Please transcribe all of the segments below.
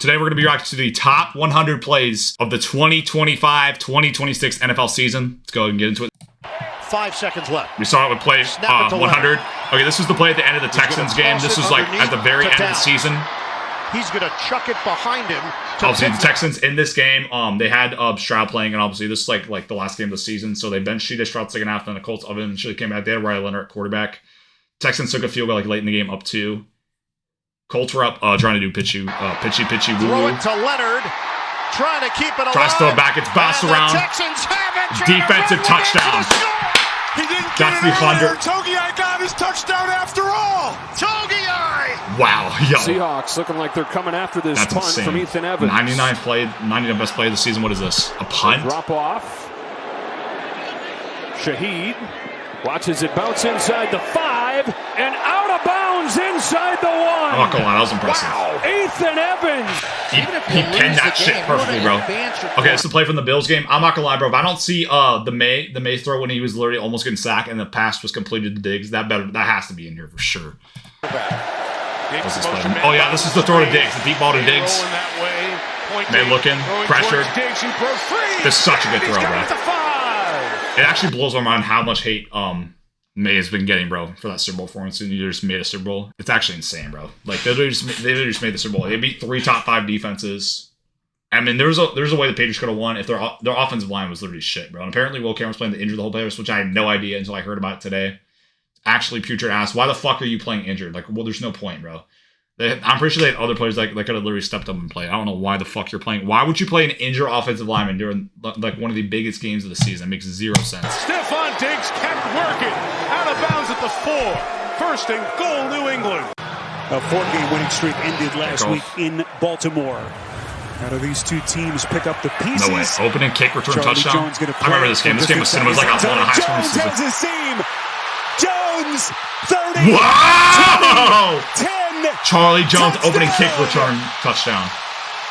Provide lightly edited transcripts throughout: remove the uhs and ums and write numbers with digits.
Today we're going to be reacting to the top 100 plays of the 2025-2026 NFL season. Let's go ahead and get into it. 5 seconds left. We saw it with play 100. Okay, this was the play at the end of the Texans game. This was like at the very end of the season. He's going to chuck it behind him. Obviously, the Texans in this game, they had Stroud playing, and obviously this is like the last game of the season. So they benched C.J. Stroud second half, then the Colts eventually came back. They had Riley Leonard at quarterback. Texans took a field goal like late in the game, up 2. Colts were up, trying to do pitchy woo. Throw it to Leonard, trying to keep it alive. Tries to throw it back, it's bounced around. Texans have it. Defensive touchdown. He didn't That's get the 100. Togiai got his touchdown after all. Togiai. Wow, yo. Seahawks looking like they're coming after this That's punt insane. from Ethan Evans. 99 best play of the season. What is this? A punt? Drop off. Shaheed watches it bounce inside the 5 and out of bounds inside the 1. I'm not gonna lie, that was impressive. Wow, Ethan Evans. He pinned that shit perfectly, bro. Okay, it's the play from the Bills game. I'm not gonna lie, bro. If I don't see the May throw when he was literally almost getting sacked and the pass was completed to Diggs, that has to be in here for sure. Oh yeah, this is the throw to Diggs, the deep ball to Diggs. May looking, pressured. This is such a good throw, bro. It actually blows my mind how much hate May has been getting, bro, for that Super Bowl performance, and you just made a Super Bowl. It's actually insane, bro. Like they literally just made the Super Bowl. They beat 3 top 5 defenses. I mean, there's a way the Patriots could have won if their offensive line was literally shit, bro. And apparently Will Cameron's playing the injured the whole playoffs, which I had no idea until I heard about it today. Actually, putrid ass. Why the fuck are you playing injured? Like, well, there's no point, bro. I'm pretty sure they had other players that could have literally stepped up and played. I don't know why the fuck you're playing. Why would you play an injured offensive lineman during like one of the biggest games of the season? It makes 0 sense. Stephon Diggs kept working. Out of bounds at the 4. First and goal, New England. A 4-game winning streak ended last week in Baltimore. How do these two teams pick up the pieces? No way. Opening kick, return touchdown. I remember this game. This game was like a one of the highest points. Jones has his seam. Jones, 30. Wow! 10. Charlie Jones opening kick return touchdown.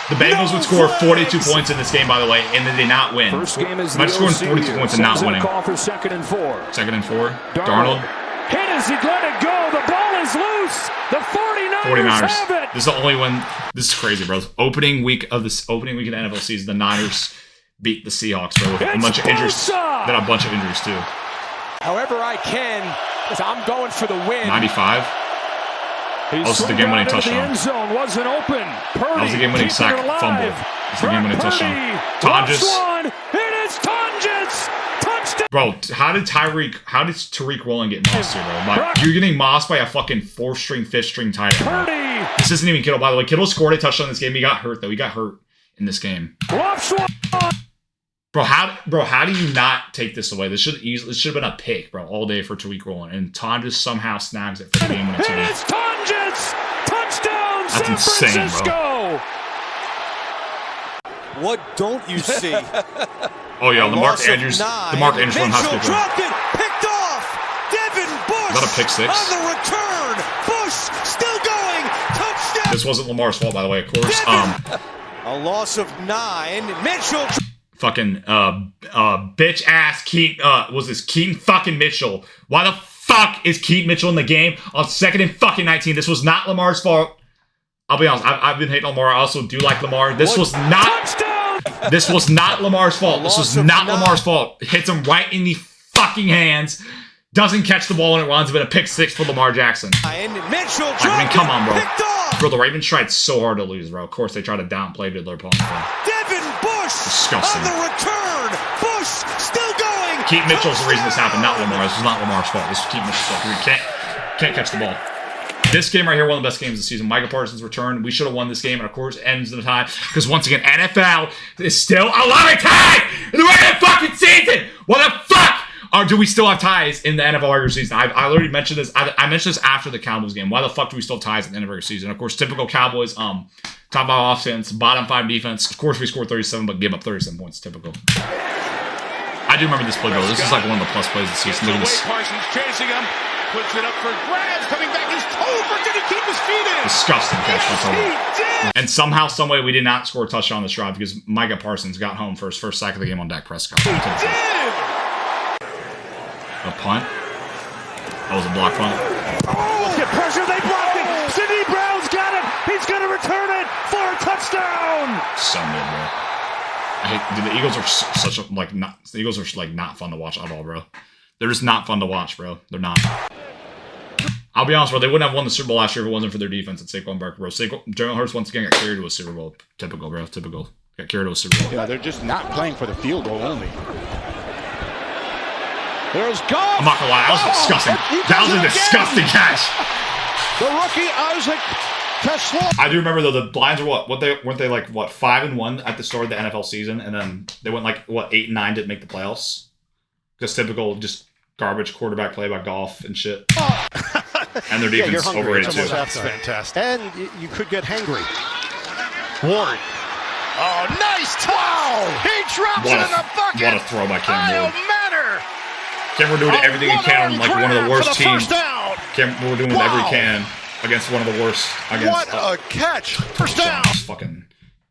The Bengals would score 42 points in this game, by the way, and they did not win. First game is Might scoring 42 points and not winning. Call for 2nd and 4. 2nd and 4. Darnold. Hit as he let it go. The ball is loose. The 49ers have it. This is the only one. This is crazy, bro. Opening week of the NFL season, the Niners beat the Seahawks, bro, with a bunch of injuries. Then a bunch of injuries too. However I can, because I'm going for the win. 95. This is the game-winning touchdown. The end zone wasn't open. That was the game-winning sack fumble. This is the game-winning touchdown. Tonjes. It is Tonjes. Touchdown. Bro, how did Tariq Woolen get mossed here, bro? Like, you're getting mossed by a fucking 4th-string, 5th-string tight end. This isn't even Kittle, by the way. Kittle scored a touchdown in this game. He got hurt, though. He got hurt in this game. Bro, how do you not take this away? This should have been a pick, bro, all day for Tariq Woolen, and Tonjes somehow snags it for the game-winning TD. It is Tonjes. Touchdown, That's San insane, Francisco. bro. What don't you see? Oh yeah, the Mark Andrews one has to be dropped it, picked off. Devin Bush. Is that a pick 6? On the return. Bush still going. Touchdown. This wasn't Lamar's fault, by the way, of course. A loss of 9. Mitchell. Fucking bitch ass Keaton fucking Mitchell. Why the fuck is Keaton Mitchell in the game on 2nd and fucking 19? This was not Lamar's fault. I'll be honest, I've been hating on Lamar. I also do like Lamar. This was not Lamar's fault. This was not Lamar's fault. Hits him right in the fucking hands. Doesn't catch the ball and it runs with a pick 6 for Lamar Jackson. I mean, come on, bro. Bro, the Ravens tried so hard to lose, bro. Of course, they tried to downplay their opponent. Devin Bush. Disgusting. On the return. Bush still going. Keaton Mitchell's the reason this happened, not Lamar. This was not Lamar's fault. This was Keaton Mitchell's fault. We can't catch the ball. This game right here, one of the best games of the season. Micah Parsons' return. We should have won this game, and of course, ends in a tie. Because once again, NFL is still allowing ties in the regular fucking season. What the fuck? Or do we still have ties in the NFL regular season? I already mentioned this. I mentioned this after the Cowboys game. Why the fuck do we still have ties in the end of the regular season? Of course, typical Cowboys. Top 5 offense, bottom 5 defense. Of course, we scored 37, but give up 37 points. Typical. I do remember this play, bro. This is like one of the plus plays of the season. Look at this. Parsons chasing him. Puts it up for grabs. Coming back is Tolbert. Did he keep his feet in? Disgusting catch by Tolbert. He did. And somehow, someway, we did not score a touchdown on this drive because Micah Parsons got home for his first sack of the game on Dak Prescott. He did. A punt. That was a block punt. Get pressure. They blocked it. Sidney Brown's got it. He He's going to return it for a touchdown. So mid, bro. Dude, the Eagles are such a the Eagles are like not fun to watch at all, bro. They're just not fun to watch, bro. They're not. I'll be honest, bro. They wouldn't have won the Super Bowl last year if it wasn't for their defense and Saquon Barkley, bro. Jalen Hurts once again got carried to a Super Bowl. Typical, bro. Typical. Got carried to a Super Bowl. Yeah, they're just not playing for the field goal only. There's Goff. I'm not gonna lie, that was disgusting. That was a disgusting catch. The rookie Isaac Tesla. I do remember though the Lions were weren't they like 5-1 at the start of the NFL season, and then they went like 8-9 didn't make the playoffs. Just typical, just garbage quarterback play by Goff and shit. And their defense overrated too. That's fantastic. And you could get hangry. Ward. Oh, nice touch! He drops it in the bucket. What a throw by Cam Ward. Matter. Cam Ward doing everything he can on like one of the worst teams. Cam Ward doing whatever he can against one of the worst. What a catch! First down. Fucking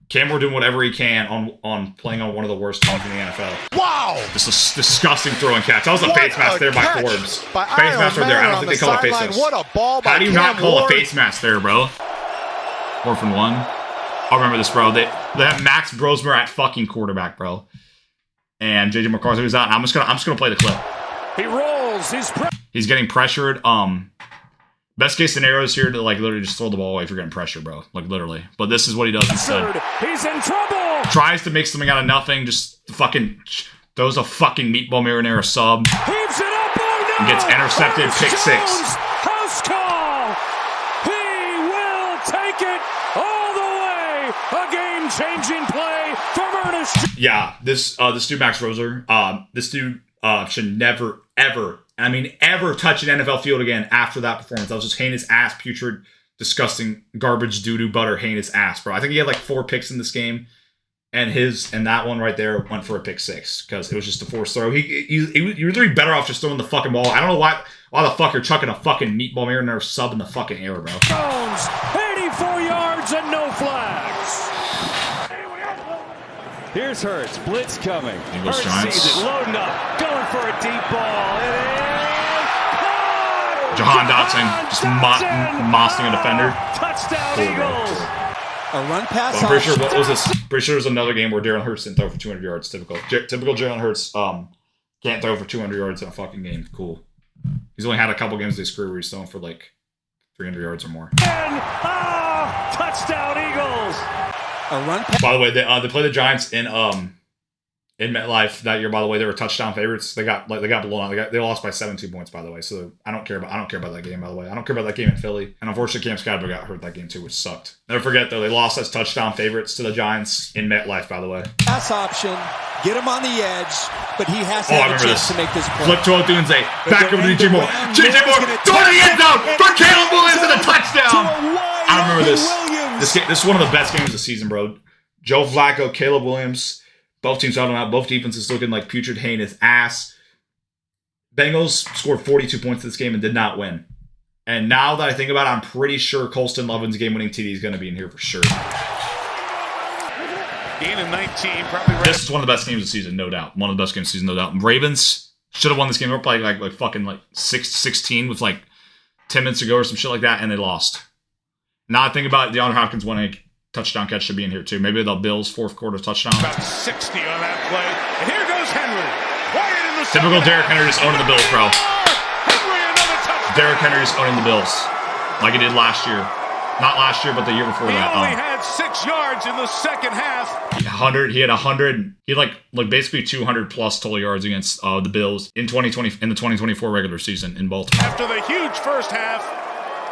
Cam Ward doing whatever he can on playing on one of the worst teams in the NFL. Wow! This is disgusting throwing catch. That was a face mask there by Forbes. Face mask right there. I don't think they call it face mask. What a ball by How do you not call a face mask there, bro? 4th and 1. I remember this, bro. They have Max Brosmer at fucking quarterback, bro. And JJ McCarthy was out. I'm just gonna play the clip. He rolls. He's getting pressured. Best case scenario is here to like literally just throw the ball away if you're getting pressure, bro. Like literally. But this is what he does instead. He's in trouble. Tries to make something out of nothing. Just fucking throws a fucking meatball marinara sub. Heaves it up. Oh no! Gets intercepted. Pick 6. House call. He will take it all the way. A game-changing play from Ernest. Yeah, this dude Max Roser. This dude should never ever touch an NFL field again after that performance. That was just heinous ass, putrid, disgusting, garbage, doo-doo, butter, heinous ass, bro. I think he had like 4 picks in this game, and that one right there went for a pick 6 because it was just a forced throw. You're literally better off just throwing the fucking ball. I don't know why the fuck you're chucking a fucking meatball marinara sub in the fucking air, bro. Jones, 84 yards and no flags. Here's Hurts, blitz coming. Eagles Giants. Sees it, loading up, going for a deep ball. It is caught! Jahan Dotson just mossing a defender. Touchdown, Eagles. A run pass. I'm pretty sure, what was this? Pretty sure there's another game where Jalen Hurts didn't throw for 200 yards. Typical Jalen Hurts can't throw for 200 yards in a fucking game. Cool. He's only had a couple games of his career where he's throwing for like 300 yards or more. And, touchdown, Eagles. A run pass. By the way, they play the Giants in MetLife that year. By the way, they were touchdown favorites. They got blown out. They lost by 17 points. By the way, so I don't care about that game. By the way, I don't care about that game in Philly. And unfortunately, Cam Scotto got hurt that game too, which sucked. Never forget though, they lost as touchdown favorites to the Giants in MetLife. By the way, Pass option. Get him on the edge, but he has to I have a remember chance to make this play. Flip to Odunze, back over to DJ Moore. DJ Moore, throw to the end zone for Caleb Williams and a touchdown. I remember this. This is one of the best games of the season, bro. Joe Flacco, Caleb Williams, both teams out. Both defenses looking like putrid, heinous ass. Bengals scored 42 points in this game and did not win. And now that I think about it, I'm pretty sure Colston Lovin's game-winning TD is going to be in here for sure. Gain of 19, probably right. This is one of the best games of the season, no doubt. One of the best games of the season, no doubt. Ravens should have won this game. They were probably like fucking 6-16 with like 10 minutes to go or some shit like that, and they lost. Now I think about it, DeAndre Hopkins winning touchdown catch should be in here too. Maybe the Bills' 4th quarter touchdown. About 60 on that play. And here goes Henry. Quiet in the Typical Derrick Henry just owning the Bills, bro. Henry, another touchdown. Derrick Henry just owning the Bills. Like he did last year. Not last year, but the year before that. He only had 6 yards in the second half. He had 100. He had like basically 200 plus total yards against the Bills in the 2024 regular season in Baltimore. After the huge first half,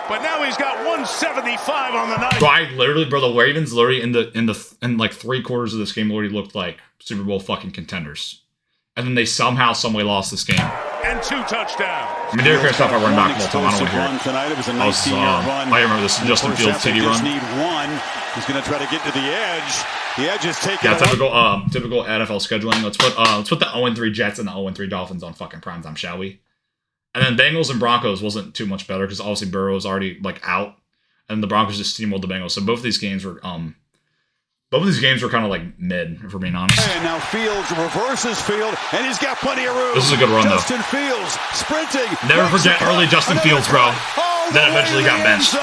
but now he's got 175 on the night. Bro, the Ravens literally in like 3 quarters of this game literally looked like Super Bowl fucking contenders, and then they somehow, someway lost this game. And 2 touchdowns. I mean, Derrick Henry's not running back all the time. I don't want to hear it. It was a 19-yard run. I remember this Justin Fields TD run. Need one. He's going to try to get to the edge. The edge is taken. Yeah, typical NFL scheduling. Let's put the 0-3 Jets and the 0-3 Dolphins on fucking primetime, shall we? And then Bengals and Broncos wasn't too much better because obviously Burrow was already like out, and the Broncos just steamrolled the Bengals. So both of these games were kind of like mid, if we're being honest. And now Fields reverses field, and he's got plenty of room. This is a good run, though. Justin Fields sprinting. Never forget early Justin Fields, bro. Then eventually got benched.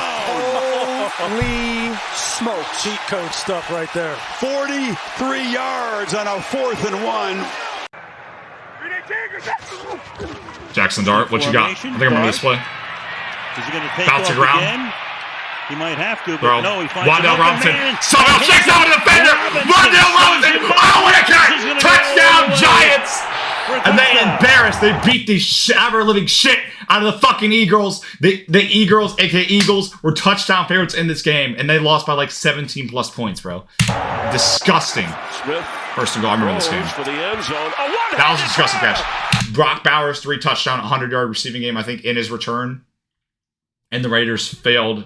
Holy smoked. Cheat code stuff right there. 43 yards on a 4th and 1. Jackson Dart, what you got? I think I remember this play. Is he going to take Bouncing off around. again? He might have to, but Bro, no, he finds Wandale an open Robinson man. somehow checks out a defender. Wandale Robinson, oh, what a catch! Touchdown, Giants! And they embarrassed. They beat the ever-living shit out of the fucking Eagles. The Eagles, aka Eagles, were touchdown favorites in this game, and they lost by like 17 plus points, bro. Disgusting. First and goal, I remember this game. That was a disgusting catch. Brock Bowers, 3 touchdown, 100-yard receiving game, I think, in his return. And the Raiders failed,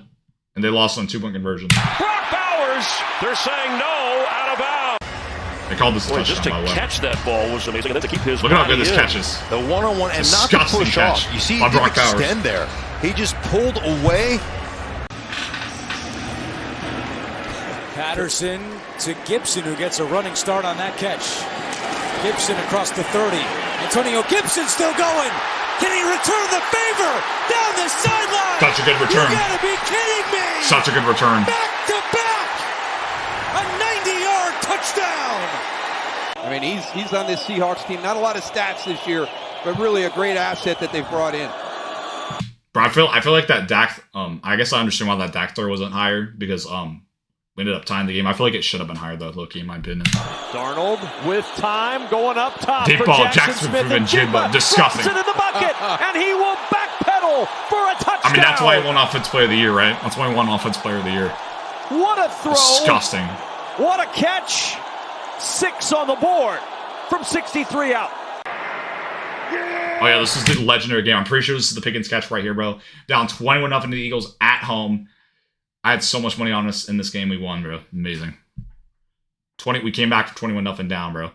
and they lost on 2-point conversion. Brock Bowers, they're saying no, out of bounds. They called this a touchdown, Just to by the way. catch that ball was amazing, and then to keep his Look at how good body this in. catch is. The one-on-one and not to Disgusting push catch off. You see, he by didn't Brock Bowers. extend there. He just pulled away. Patterson to Gibson, who gets a running start on that catch. Gibson across the 30. Antonio Gibson still going. Can he return the favor down the sideline? Such a good return. You gotta be kidding me! Such a good return. Back to back! A 90-yard touchdown! I mean, he's on this Seahawks team. Not a lot of stats this year, but really a great asset that they've brought in. Bro, I feel like that Dak. I guess I understand why that Dak throw wasn't higher because we ended up tying the game. I feel like it should have been higher though, low-key, in my opinion. Darnold with time going up top. Deep for ball, Jackson Smith and Jigba. Disgusting. Drops it in the bucket, and he will backpedal for a touchdown. I mean, that's why he won Offensive Player of the Year, right? That's why he won Offensive Player of the Year. What a throw! Disgusting. What a catch! 6 on the board from 63 out. Oh yeah, this is the legendary game. I'm pretty sure this is the Pickens catch right here, bro. Down 21-0 to the Eagles at home. I had so much money on us in this game. We won, bro. Amazing. We came back from 21-0 down, bro.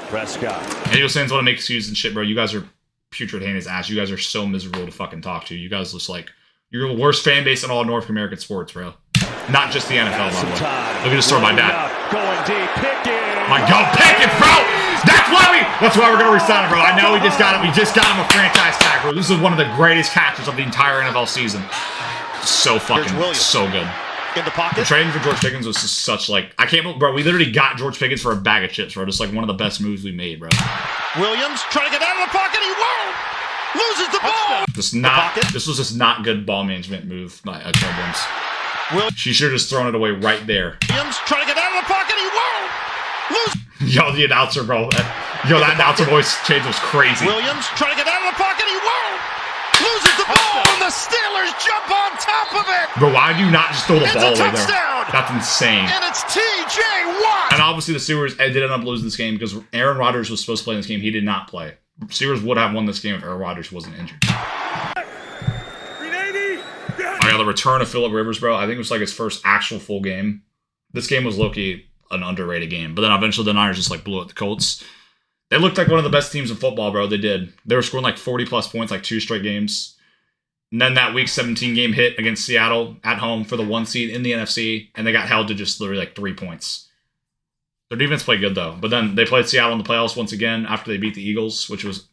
Prescott. And Eagles fans want to make excuses and shit, bro. You guys are putrid heinous ass. You guys are so miserable to fucking talk to. You guys just like you're the worst fan base in all North American sports, bro. Not just the NFL, by the way. Look at this throw by Dak. Going deep, Pickens. My God, Pickens, bro! That's why we're gonna resign him, bro. I know we just got him a franchise tag, bro. This is one of the greatest catches of the entire NFL season. So fucking so good. In the pocket. The trading for George Pickens was just such like I can't believe, bro. We literally got George Pickens for a bag of chips, bro. Just like one of the best moves we made, bro. Williams trying to get out of the pocket. He won't. Loses the ball. This was just not good ball management move by Williams. She should have just thrown it away right there. Williams trying to get out of the pocket. He won't. Yo, the announcer, bro. Yo, that announcer voice change was crazy. Williams trying to get out of the pocket. He won't. Loses the ball, and the Steelers jump on top of it. Bro, why do you not just throw the ball away there? Touchdown. That's insane. And it's T.J. Watt. And obviously the Steelers did end up losing this game because Aaron Rodgers was supposed to play in this game. He did not play. Steelers would have won this game if Aaron Rodgers wasn't injured. I got the return of Phillip Rivers, bro. I think it was like his first actual full game. This game was low-key an underrated game. But then eventually the Niners just like blew out the Colts. They looked like one of the best teams in football, bro. They did. They were scoring like 40-plus points, like 2 straight games. And then that Week 17 game hit against Seattle at home for the 1 seed in the NFC, and they got held to just literally like 3 points. Their defense played good, though. But then they played Seattle in the playoffs once again after they beat the Eagles, which was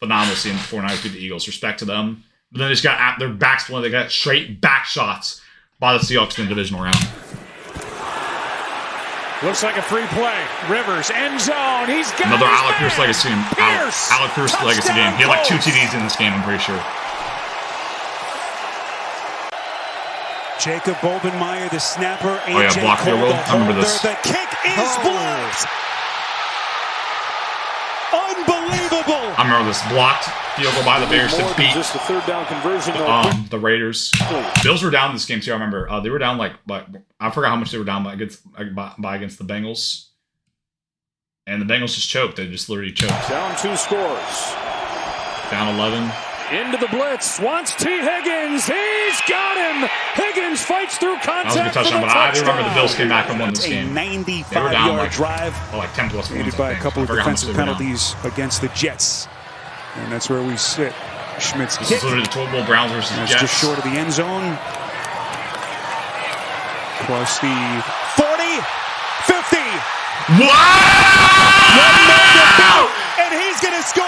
phenomenal seeing the 49ers beat the Eagles. Respect to them. But then they just got at their backs split. They got straight back shots by the Seahawks in the divisional round. Looks like a free play. Rivers, end zone. He's got another Alec Pierce legacy game. Alec Pierce legacy game. He had like 2 TDs in this game, I'm pretty sure. Jacob Bobenmeyer, the snapper. Oh yeah, block field goal. I remember this. The kick is blocked. Unbelievable. I remember this blocked field goal by the Bears to beat just a third down conversion. the Raiders. Bills were down this game too. I remember they were down like I forgot how much they were down by against the Bengals, and the Bengals just choked. They just literally choked. Down 2 scores. Down 11. Into the blitz. Wants T. Higgins. He's got him. Higgins fights through contact. That was a good touchdown, but I do remember the Bills came back and won this game. A 95-yard drive. Like 10 plus points. By a couple of defensive penalties against the Jets. And that's where we sit. Schmidt's This is literally the Total Bowl Browns versus Jets. Just short of the end zone. Across the 40, 50. Wow! And he's going to score.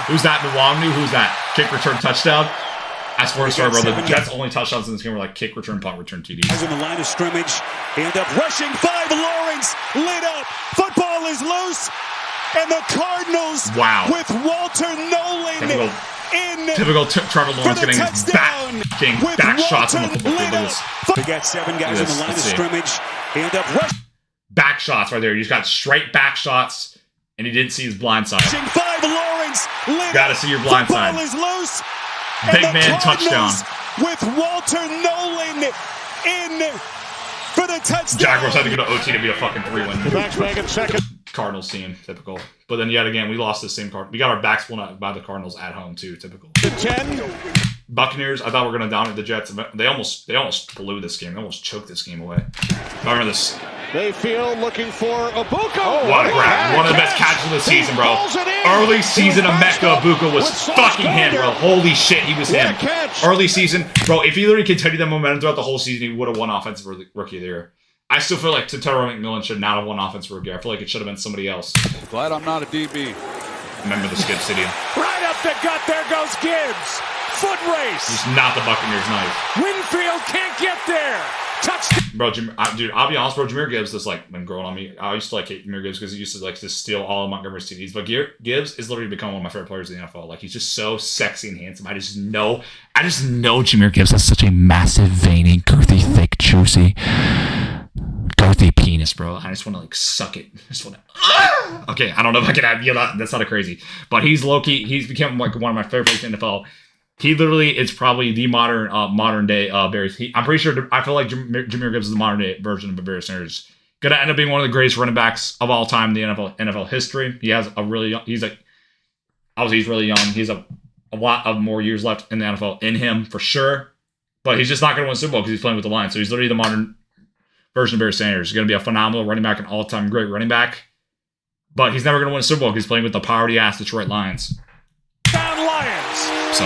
Who's that? Nwangwu? Who's that? Kick return touchdown. I swear to God, bro, the Jets' only touchdowns in this game were like kick return, punt return, TDs. Guys on the line of scrimmage. They end up rushing 5. Lawrence lit up. Football is loose. And the Cardinals with Walter Nolan Typical Trevor Lawrence getting his back shots on the football field. They got 7 guys on the line of scrimmage. They end up rushing. Back shots right there. You just got straight back shots, and he didn't see his blind side. 5. Lawrence lit. Got to see your blind side. Football is loose. Big man touchdown. With Walter Nolan in for the touchdown. Jaguars had to go to OT to be a fucking 3-win. The backs back in second. Cardinals team, typical. But then yet again, we lost the same card. We got our backs blown out by the Cardinals at home too, typical. The 10. Buccaneers, I thought we were gonna dominate the Jets. They almost blew this game. They almost choked this game away. I remember this. They feel looking for Ibuka. Oh, what a grab. One of the best catches of the season, bro. Early season Emeka Ibuka was fucking him, bro. Holy shit, he was him. Early season, bro, if he literally continued that momentum throughout the whole season, he would have won Offensive Rookie of the Year. I still feel like Tetaro McMillan should not have won Offensive Rookie. I feel like it should have been somebody else. Glad I'm not a DB. Remember the skip city. Right up the gut, there goes Gibbs. Foot race. He's not the Buccaneers' knife. Winfield can't get there. Touchdown. Bro, dude, I'll be honest, bro. Jameer Gibbs is like been growing on me. I used to like hate Jameer Gibbs because he used to like just steal all of Montgomery's TDs. But Gibbs is literally becoming one of my favorite players in the NFL. Like he's just so sexy and handsome. I just know Jameer Gibbs has such a massive, veiny, girthy, thick, juicy, girthy penis, bro. I just want to like suck it. I just want to. Okay, I don't know if I can add. Yeah, that's not a crazy. But he's low key. He's become like one of my favorite players in the NFL. He literally is probably the modern day Bears. I feel like Jameer Gibbs is the modern day version of the Bears Sanders. Gonna end up being one of the greatest running backs of all time in the NFL history. He has a really young, he's really young. He's a lot of more years left in the NFL in him for sure. But he's just not gonna win Super Bowl because he's playing with the Lions. So he's literally the modern version of Bears Sanders. He's gonna be a phenomenal running back, an all-time great running back. But he's never gonna win a Super Bowl because he's playing with the poverty ass Detroit Lions. Down Lions. So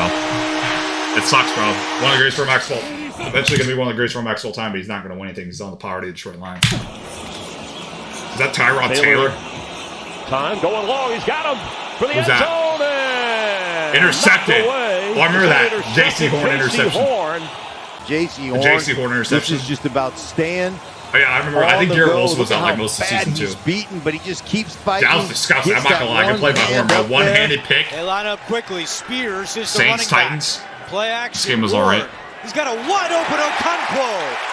it sucks, bro. One of the greatest running backs of all. Eventually going to be one of the greatest running backs of all time, but he's not going to win anything. He's on the poverty of the Detroit Lions. Is that Tyrod Taylor? Time going long. He's got him for the end zone. Intercepted. Oh, I remember that. J.C. Horn interception. J.C. Horn interception. This is just about staying. Oh, yeah, I remember. I think Garrett Wilson was out like most of the season, too. He's beaten, but he just keeps fighting. That was disgusting. I'm not going to lie. I can play by Horn, bro. One-handed pick. They line up quickly. Spears is the running back. Saints, Titans. Play action. This game was all right. He's got a wide open Okonkwo.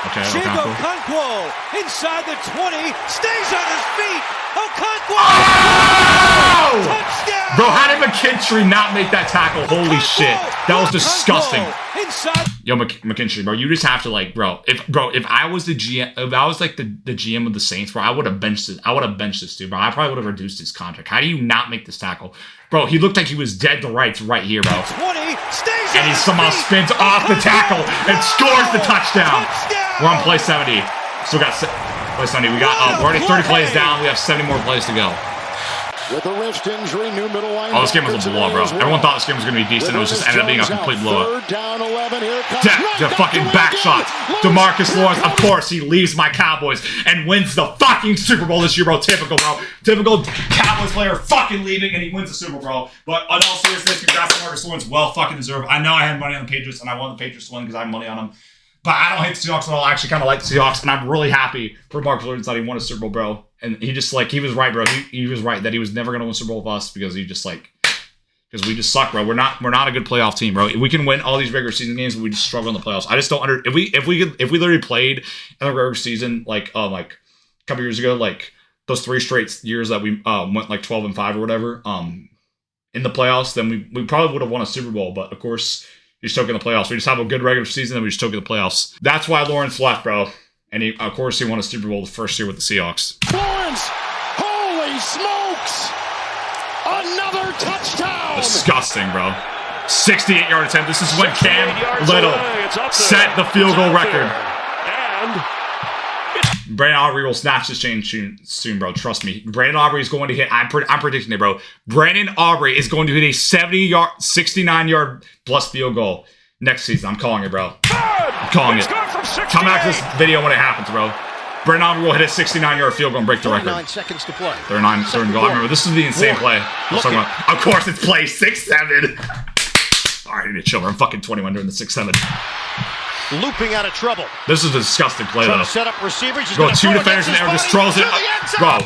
Okay, Okonkwo inside the 20. Stays on his feet. Okonkwo. Oh! Touchdown. Bro, how did McKinstry not make that tackle? Holy shit. That was disgusting. Inside. Yo, McKinstry, bro, you just have to like, if I was the GM, if I was like the GM of the Saints, bro, I would have benched this. I would have benched this dude, bro. I probably would have reduced his contract. How do you not make this tackle? Bro, he looked like he was dead to rights right here, bro. 20, stays and he somehow spins off the tackle and scores the touchdown. We're on play 70. Still got play 70. We got we're already 30 plays down. We have 70 more plays to go. With a wrist injury, new middle line. Oh, this game was a blowout, bro. Everyone thought this game was going to be decent. It was just ended up being a complete blowout. The fucking back shot. DeMarcus Lawrence, of course, he leaves my Cowboys and wins the fucking Super Bowl this year, bro. Typical, bro. Typical Cowboys player fucking leaving and he wins the Super Bowl. But in all seriousness, congrats to DeMarcus Lawrence. Well fucking deserved. I know I had money on the Patriots and I wanted the Patriots to win because I had money on them. But I don't hate the Seahawks at all. I actually kind of like the Seahawks, and I'm really happy for Marcus Lawrence that he won a Super Bowl, bro. And he just, like, he was right, bro. He was right that he was never going to win a Super Bowl with us because he just, like, because we just suck, bro. We're not a good playoff team, bro. We can win all these regular season games, but we just struggle in the playoffs. I just don't if we literally played in the regular season, like a couple years ago, like those 3 straight years that we went like 12-5 or whatever, in the playoffs, then we probably would have won a Super Bowl. But of course, we just took in the playoffs. We just have a good regular season, and we just took in the playoffs. That's why Lawrence left, bro. And he won a Super Bowl the first year with the Seahawks. Lawrence, holy smokes! Another touchdown! Disgusting, bro. 68-yard attempt. This is when Cam Little set the field goal record. And Brandon Aubrey will snatch this chain soon, bro. Trust me. Brandon Aubrey is going to hit. I'm predicting it, bro. Brandon Aubrey is going to hit a 69-yard plus field goal next season. I'm calling it, bro. I'm calling it. Come back to this video when it happens, bro. Brandon Aubrey will hit a 69-yard field goal and break the record. 9 seconds to play. 39 seconds to go. I remember this is the insane play. Of course, it's play 6-7. All I need to chill. I'm fucking 21 during the 6-7. Looping out of trouble. This is a disgusting play, though. Set up receivers. Bro, 2 defenders in there, just throws it. Bro,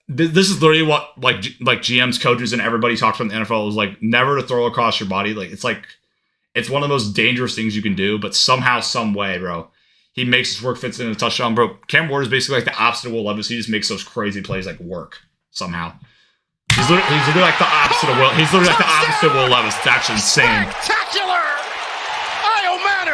this is literally what like GMs, coaches, and everybody talks about in the NFL is like never to throw across your body. Like it's one of the most dangerous things you can do, but somehow, some way, bro, he makes his work, fits in a touchdown. Bro, Cam Ward is basically like the opposite of Will Levis. He just makes those crazy plays like work somehow. He's literally like the opposite of Will. He's literally like the opposite of Will Levis. It's actually insane. Spectacular!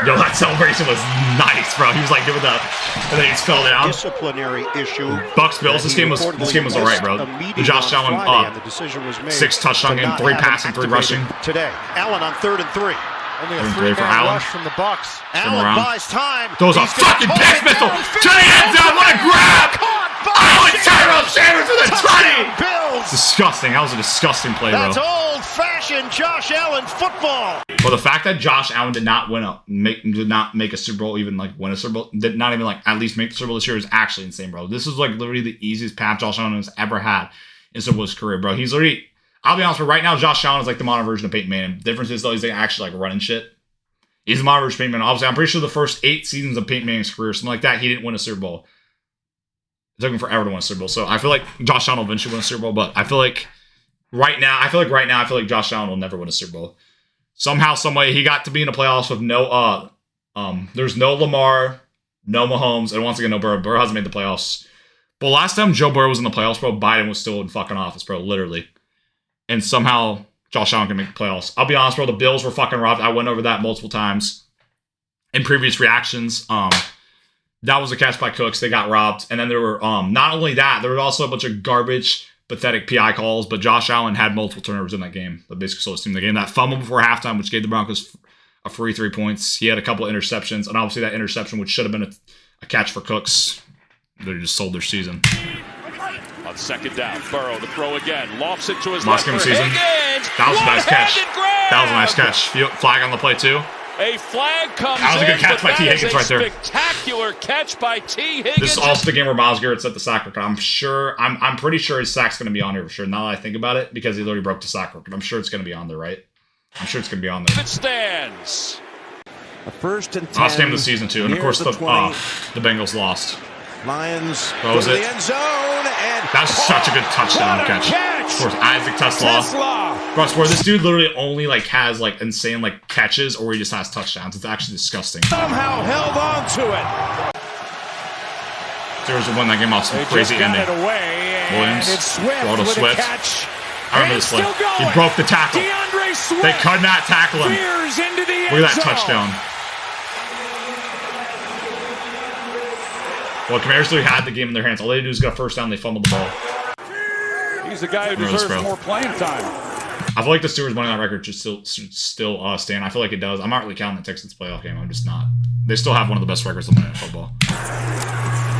Yo, that celebration was nice, bro. He was like doing that, and then he just fell down. Disciplinary issue. Bucks Bills. This game was alright, bro. Josh Allen, 6 touchdown game, 3 passing, 3 rushing. Today, Allen on 3rd and 3. Only a 3-man rush from the Bucks. Allen buys time. Throws a fucking piss missile to the end zone. What a grab! Oh, and Tyrell Sanders with a 20! Disgusting. That was a disgusting play, bro. That's old-fashioned Josh Allen football. Well, the fact that Josh Allen did not make a Super Bowl, even like win a Super Bowl, did not even like at least make the Super Bowl this year is actually insane, bro. This is like literally the easiest path Josh Allen has ever had in Super Bowl's career, bro. He's literally, I'll be honest with you, right now, Josh Allen is like the modern version of Peyton Manning. The difference is though, he's like actually like running shit. He's the modern version of Peyton Manning. Obviously, I'm pretty sure the first 8 seasons of Peyton Manning's career, something like that, he didn't win a Super Bowl. It took him forever to win a Super Bowl. So I feel like Josh Allen will eventually win a Super Bowl, but I feel like right now Josh Allen will never win a Super Bowl. Somehow, someway, he got to be in the playoffs with no there's no Lamar, no Mahomes, and once again, no Burrow. Burrow hasn't made the playoffs. But last time Joe Burrow was in the playoffs, bro, Biden was still in fucking office, bro, literally. And somehow Josh Allen can make the playoffs. I'll be honest, bro, the Bills were fucking robbed. I went over that multiple times in previous reactions. That was a catch by Cooks. They got robbed. And then there were, not only that, there was also a bunch of garbage, pathetic PI calls, but Josh Allen had multiple turnovers in that game. That basically sold his team the game. That fumble before halftime, which gave the Broncos a free 3 points. He had a couple of interceptions, and obviously that interception, which should have been a catch for Cooks, they just sold their season. On 2nd down, Burrow to throw again. Lofts it to his last left game of the season. That was a nice catch. That was a nice catch. Flag on the play, too. A flag comes in. That was a good catch by T. Higgins right there. Spectacular catch by T. Higgins. This is also the game where Myles Garrett set the sack record. I'm pretty sure his sack's going to be on here for sure. Now that I think about it, because he literally broke the sack record. I'm sure it's going to be on there, right? I'm sure it's going to be on there. It stands. A 1st and 10. Last game of the season too, and of course the Bengals lost. Lions go to the end zone, and that's such a good touchdown catch. Of course, Isaac Tesla. Bro, I swear this dude literally only like has like insane like catches, or he just has touchdowns. It's actually disgusting. Somehow held on to it. Steelers will win that game off some crazy ending. Williams, throw to Swift. I remember this play. He broke the tackle. They could not tackle him. Look at that touchdown. Well, Commanders literally had the game in their hands. All they do is get a first down, they fumbled the ball. He's the guy who deserves more playing time. I feel like the Steelers winning that record should still stand. I feel like it does. I'm not really counting the Texans playoff game. I'm just not. They still have one of the best records in football.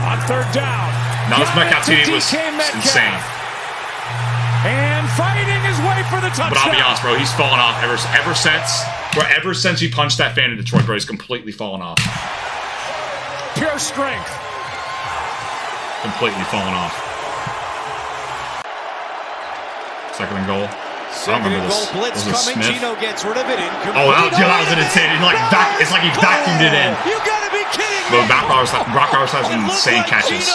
On 3rd down. Now this Metcalf TD was insane. And fighting his way for the touchdown. But I'll be honest, bro, he's fallen off ever since he punched that fan in Detroit, bro. He's completely fallen off. Pure strength. Completely fallen off. 2nd and goal. I don't remember this. Blitz coming. Gino gets rid of it. Oh, that was an insane. It's like he vacuumed it in. You gotta be kidding me. Brock Bowers has some insane catches.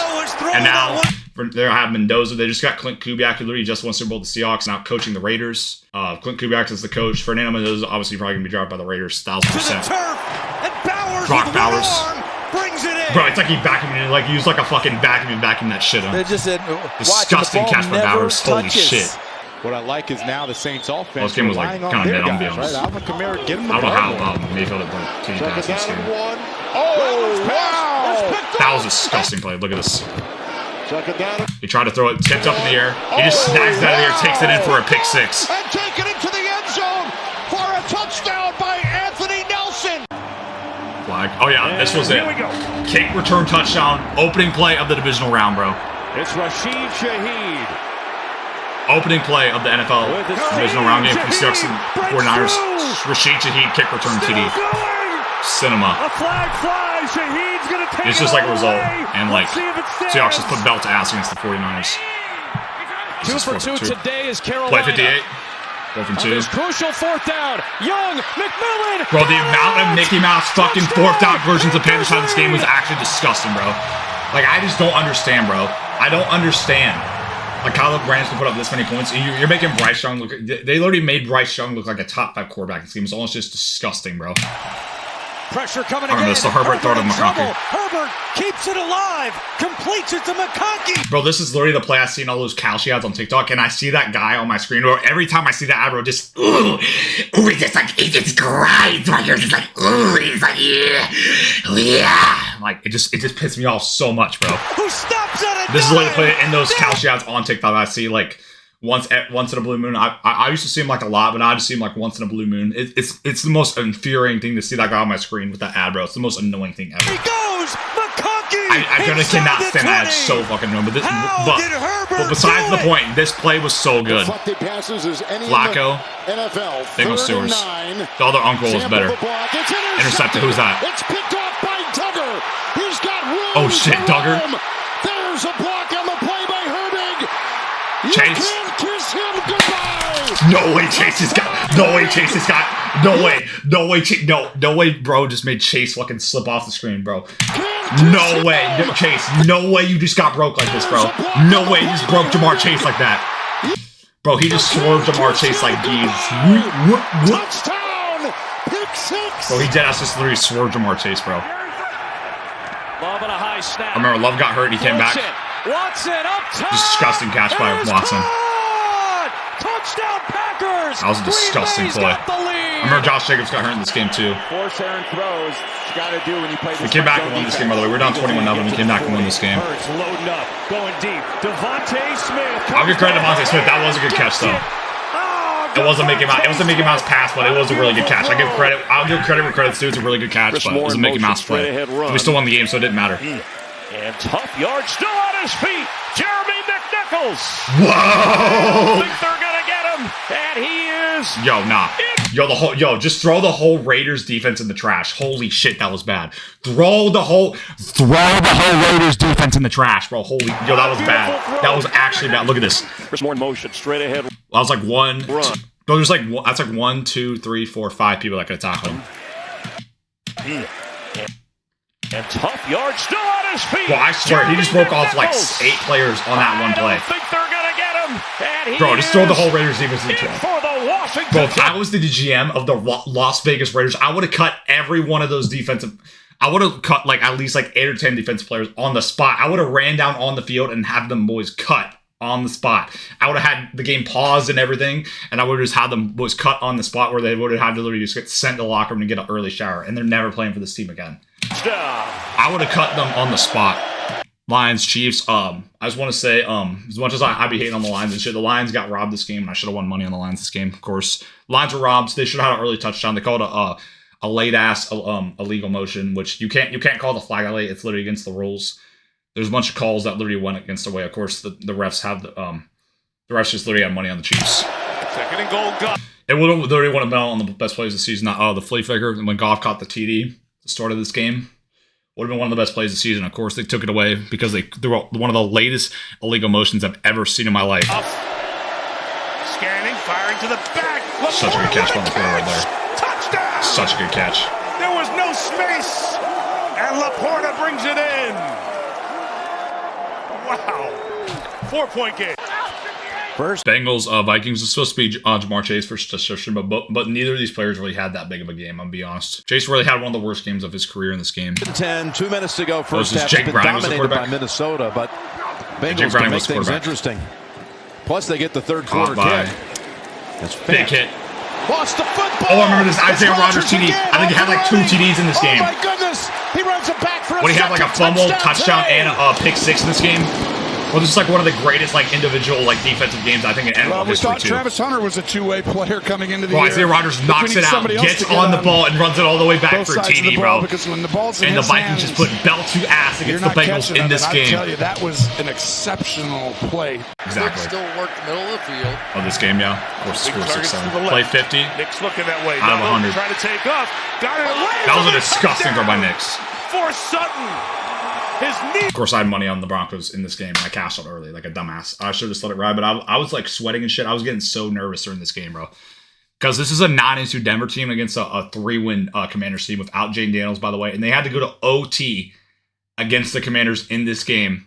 And now they have Mendoza. They just got Clint Kubiak, who literally just won Super Bowl with the Seahawks, now coaching the Raiders. Clint Kubiak is the coach. Fernando Mendoza obviously probably gonna be drafted by the Raiders, 1,000%. Brock Bowers brings it in. Bro, it's like he vacuumed it. Like he used like a fucking vacuum and vacuumed that shit up. They just said, disgusting catch by Bowers. Holy shit. What I like is now the Saints offense. Well, this game was like kind of dead, I'll be honest. Right? I don't know how Mayfield had team pass this game. Oh, wow! That was a disgusting play. Look at this. He tried to throw it, tipped up in the air. He just snags it out of the air, takes it in for a pick 6. And taken into the end zone for a touchdown by Anthony Nelson. Flag. Oh yeah, this was it. Kick return touchdown, opening play of the divisional round, bro. It's Rashid Shaheed. Opening play of the NFL divisional round game from Seahawks and 49ers. Rashid Shaheed kick return TD. Cinema. A flag flies. Shaheed's gonna take it's just like a result. And like Seahawks just put belt to ass against the 49ers. 2 for 2 today is Carolina. Play 58. 4th and 2. Crucial 4th down. Young, McMillan. Bro, the amount of Mickey Mouse fucking 4th down versions of Panthers in this game was actually disgusting, bro. Like, I just don't understand, bro. I don't understand. Like, how the Rams can put up this many points. You're making Bryce Young look... They literally made Bryce Young look like a top 5 quarterback in this game. It's almost just disgusting, bro. Pressure coming again. This is the Herbert throw to McConkey. Herbert keeps it alive. Completes it to McConkey. Bro, this is literally the play I see in all those Kalshi ads on TikTok, and I see that guy on my screen. Bro, every time I see that ad, bro, just it's just like it just grinds my ears. It's like it's like yeah. Like it just pisses me off so much, bro. Who stops at it? This is literally the play in those Kalshi ads on TikTok I see like. Once in a blue moon. I used to see him like a lot, but I just see him like once in a blue moon. It's the most infuriating thing to see that guy on my screen with that ad, bro. It's the most annoying thing ever. He goes, McConkey. I just cannot stand that. It's so fucking annoying. But besides the point, this play was so good. Flacco, Bengals Steelers. The other uncle was better. Intercepted. Who's that? It's picked off by Duggar. He's got room. Oh shit, Duggar. There's a block on the play by Herbig. Chase. You can't kiss him goodbye. No way, Chase has got. No way, Chase has got. No way. No way, no way, bro. Just made Chase fucking slip off the screen, bro. No way, Chase. No way you just got broke like this, bro. No way you just broke Jamar Chase like that. Bro, he just swerved Jamar Chase like geez. Touchdown. Pick 6. Bro, he dead ass just literally swerved Jamar Chase, bro. Love and a high snap. I remember Love got hurt. He came back. Watson up top. Disgusting catch by Watson. Touchdown Packers. That was a disgusting play. I remember Josh Jacobs got hurt in this game too. Force errant throws. You got to do when you play. We came back and won this game, by the way. We're down 21-0. We came back and won this game. Hurts loading up, going deep. Devontae Smith. I'll give credit to Devontae Smith. That was a good catch, though. It wasn't Mickey Mouse. It was a Mickey Mouse pass, but it was a really good catch. I'll give credit where credit's due. It's a really good catch, but it was a Mickey Mouse play. We still won the game, so it didn't matter. And tough yard still on his feet. Jeremy McNichols. Whoa! I think they're gonna get him, and he is. Yo, nah. Just throw the whole Raiders defense in the trash. Holy shit, that was bad. Throw the whole Raiders defense in the trash, bro. That was bad. That was actually bad. Look at this. There's more in motion, straight ahead. I was like one. Run. Bro, there's like that's like 1, 2, 3, 4, 5 people that could tackle him. And tough yard still on his feet. Bro, I swear, he just broke off like 8 players on that one play. I think they're gonna get him. And bro, just throw the whole Raiders defense in the trash. For the Washington. Bro, if I was the GM of the Las Vegas Raiders, I would have cut every one of those defensive. I would have cut like at least like 8 or 10 defensive players on the spot. I would have ran down on the field and have them boys cut on the spot. I would have had the game paused and everything, and I would have just had them boys cut on the spot where they would have had to literally just get sent to the locker room to get an early shower, and they're never playing for this team again. I would have cut them on the spot. Lions, Chiefs. I just want to say, as much as I be hating on the Lions and shit, the Lions got robbed this game, and I should have won money on the Lions this game. Of course, Lions were robbed. They should have had an early touchdown. They called a late ass illegal motion, which you can't call the flag late. It's literally against the rules. There's a bunch of calls that literally went against the way. Of course, the refs have the refs just literally have money on the Chiefs. Second and goal. It would have literally been on the best plays of the season. The flea flicker when Goff caught the TD. The start of this game would have been one of the best plays of the season. Of course, they took it away because they were one of the latest illegal motions I've ever seen in my life. Scanning, firing to the back. Such a good catch on the floor right there. Touchdown! Such a good catch. There was no space, and Laporta brings it in. Wow. 4-point game. First, Bengals, Vikings is supposed to be Jamar Chase for substitution, but neither of these players really had that big of a game, I'm gonna be honest. Chase really had one of the worst games of his career in this game. 10, 2 minutes to go. First half Jake been Browning dominated by Minnesota, but Bengals can make things interesting. Plus, they get the third quarter kick. That's big hit. Lost the football. Oh, I remember this Isaiah Rodgers TD. I think he had like 2 TDs in this game. Oh my goodness! He runs it back for a When he had like a fumble, touchdown, and a pick 6 in this game. Well, this is like one of the greatest like individual like defensive games I think in NFL history too. Travis Hunter was a two-way player coming into the year. Isaiah Rodgers knocks it out, gets on the ball, and runs it all the way back for a TD, bro. Because when the ball's in and the Vikings just put belt to ass against the Bengals in this game. I tell you, that was an exceptional play. Exactly. Still work the middle of the field. Oh, this game, yeah. Of course, score 6-7. Play 50. Nick's looking that way. Out of 100. Trying to take off. Got it away. That was a disgusting throw by Knicks. For Sutton. His knee. Of course, I had money on the Broncos in this game. I cashed out early like a dumbass. I should have just let it ride, but I was like sweating and shit. I was getting so nervous during this game, bro. Because this is a 9-2 Denver team against a 3-win Commanders team without Jane Daniels, by the way. And they had to go to OT against the Commanders in this game.